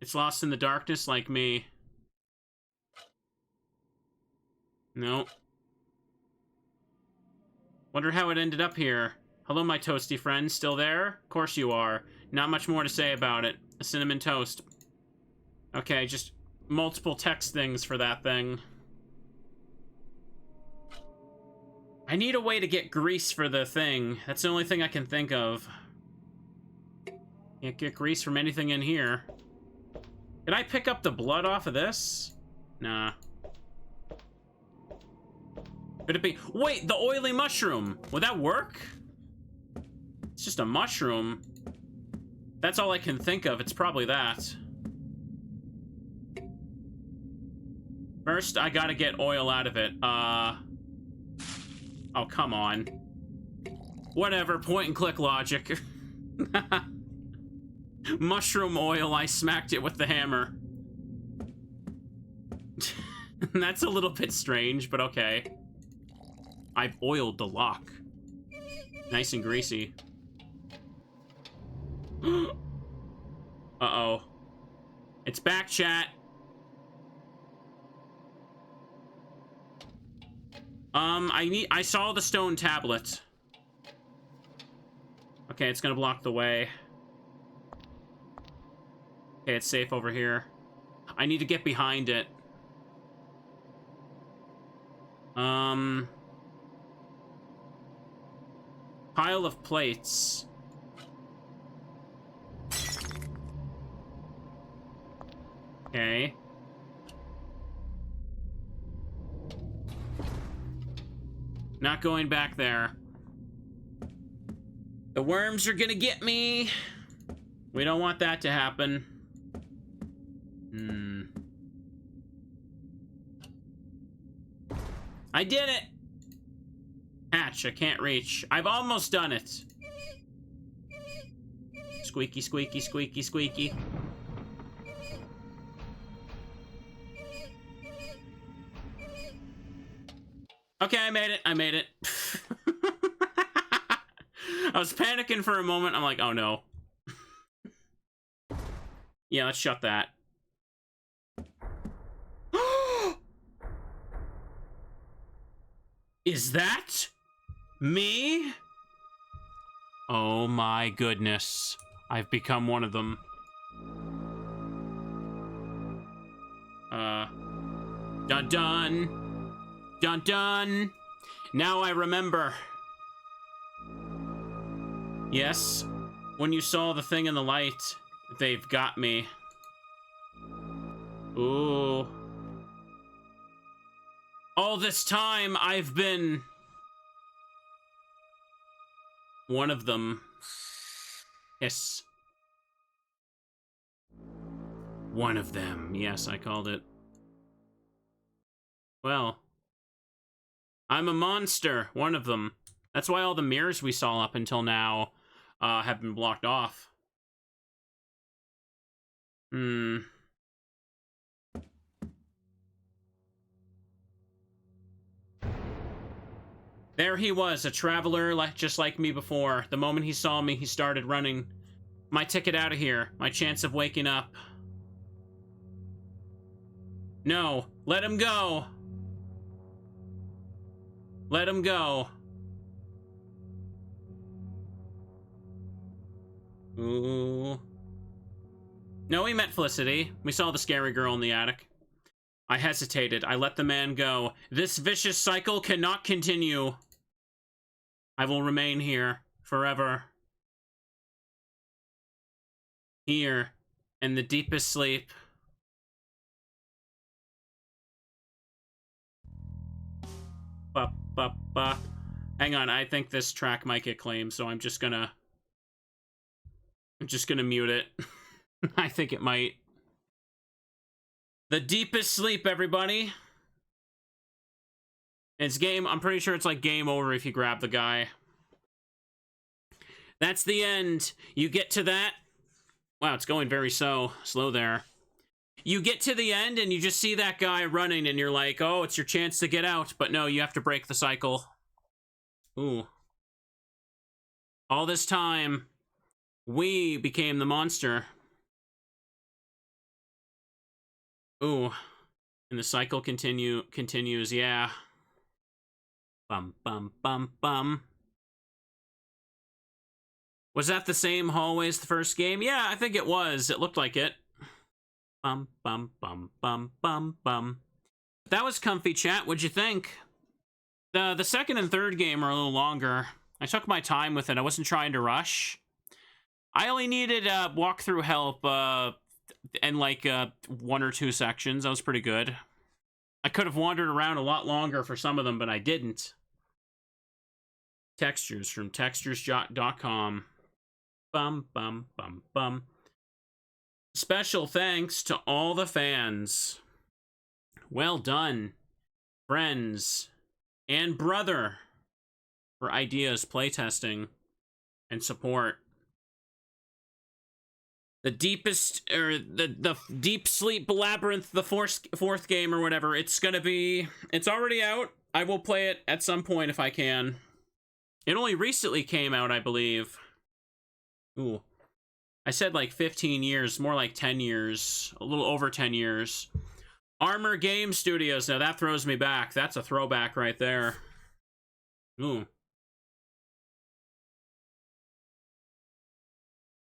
Speaker 1: It's lost in the darkness like me. No. Wonder how it ended up here. Hello, my toasty friend. Still there? Of course you are. Not much more to say about it. A cinnamon toast. Okay, just multiple text things for that thing. I need a way to get grease for the thing. That's the only thing I can think of. Can't get grease from anything in here. Did I pick up the blood off of this? Nah. Could it be... Wait, the oily mushroom! Would that work? It's just a mushroom. That's all I can think of. It's probably that. First, I gotta get oil out of it. Oh, come on. Whatever, point and click logic. Mushroom oil, I smacked it with the hammer. That's a little bit strange, but okay. I've oiled the lock. Nice and greasy. Uh-oh. It's back, chat. I saw the stone tablet. Okay, it's gonna block the way. Okay, it's safe over here. I need to get behind it. Pile of plates. Okay. Not going back there. The worms are gonna get me. We don't want that to happen. I did it! Hatch, I can't reach. I've almost done it. Squeaky, squeaky, squeaky, squeaky. Okay, I made it. I made it. I was panicking for a moment. I'm like, oh no. Yeah, let's shut that. Is that me? Oh my goodness. I've become one of them. Dun dun. Dun dun. Now I remember. Yes, when you saw the thing in the light, they've got me. Ooh. All this time, I've been one of them. Yes. One of them. Yes, I called it. Well, I'm a monster. One of them. That's why all the mirrors we saw up until now have been blocked off. There he was, a traveler just like me before. The moment he saw me, he started running. My ticket out of here. My chance of waking up. No, let him go. Let him go. Ooh. No, he met Felicity. We saw the scary girl in the attic. I hesitated. I let the man go. This vicious cycle cannot continue. I will remain here forever. Here, in the deepest sleep. Ba, ba, ba. Hang on, I think this track might get claimed, so I'm just gonna mute it. I think it might. The deepest sleep, everybody. It's game. I'm pretty sure it's like game over if you grab the guy. That's the end. You get to that. Wow, it's going very slow there. You get to the end and you just see that guy running and you're like, oh, it's your chance to get out. But no, you have to break the cycle. Ooh. All this time, we became the monster. Ooh. And the cycle continues, yeah. Bum, bum, bum, bum. Was that the same hallway as the first game? Yeah, I think it was. It looked like it. Bum, bum, bum, bum, bum, bum. That was comfy, chat. What'd you think? The second and third game are a little longer. I took my time with it. I wasn't trying to rush. I only needed walkthrough help in like 1 or 2 sections. That was pretty good. I could have wandered around a lot longer for some of them, but I didn't. Textures from textures.com. Bum, bum, bum, bum. Special thanks to all the fans. Well done, friends and brother, for ideas, playtesting, and support. The deepest, or the Deep Sleep Labyrinth, the fourth game or whatever, it's already out. I will play it at some point if I can. It only recently came out, I believe. Ooh. I said like 15 years, more like 10 years, a little over 10 years. Armor Game Studios, now that throws me back. That's a throwback right there. Ooh.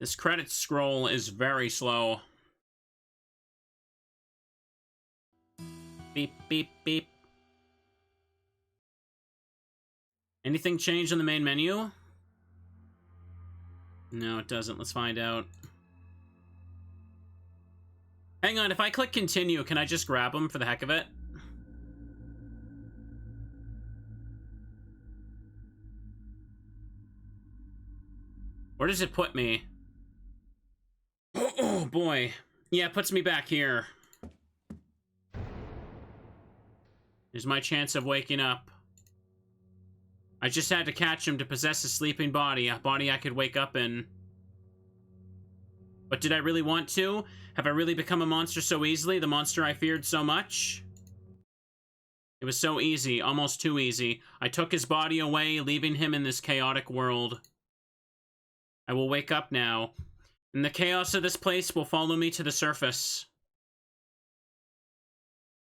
Speaker 1: This credit scroll is very slow. Beep, beep, beep. Anything changed on the main menu? No, it doesn't. Let's find out. Hang on, if I click continue, can I just grab them for the heck of it? Where does it put me? Oh boy. Yeah, it puts me back here. There's my chance of waking up. I just had to catch him to possess a sleeping body, a body I could wake up in. But did I really want to? Have I really become a monster so easily? The monster I feared so much? It was so easy, almost too easy. I took his body away, leaving him in this chaotic world. I will wake up now, and the chaos of this place will follow me to the surface.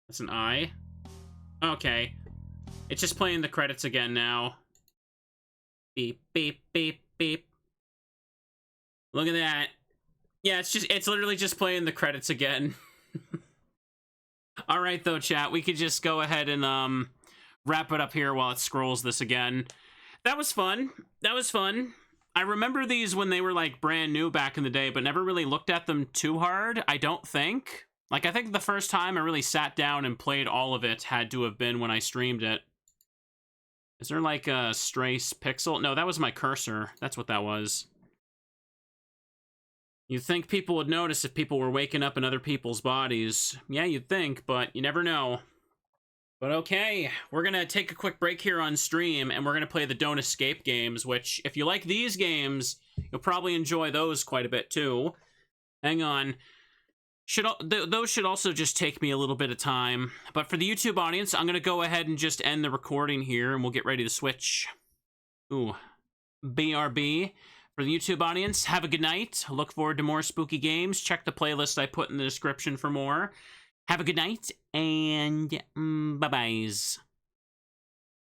Speaker 1: That's an eye. Okay. It's just playing the credits again now. Beep, beep, beep, beep. Look at that. Yeah, it's literally just playing the credits again. Alright though, chat, we could just go ahead and wrap it up here while it scrolls this again. That was fun. That was fun. I remember these when they were like brand new back in the day, but never really looked at them too hard, I don't think. Like, I think the first time I really sat down and played all of it had to have been when I streamed it. Is there like a stray pixel? No, that was my cursor. That's what that was. You'd think people would notice if people were waking up in other people's bodies. Yeah, you'd think, but you never know. But okay, we're gonna take a quick break here on stream, and we're gonna play the Don't Escape games, which, if you like these games, you'll probably enjoy those quite a bit too. Hang on. Those should also just take me a little bit of time. But for the YouTube audience, I'm gonna go ahead and just end the recording here, and we'll get ready to switch. Ooh. BRB. For the YouTube audience, have a good night. Look forward to more spooky games. Check the playlist I put in the description for more. Have a good night, and bye-byes.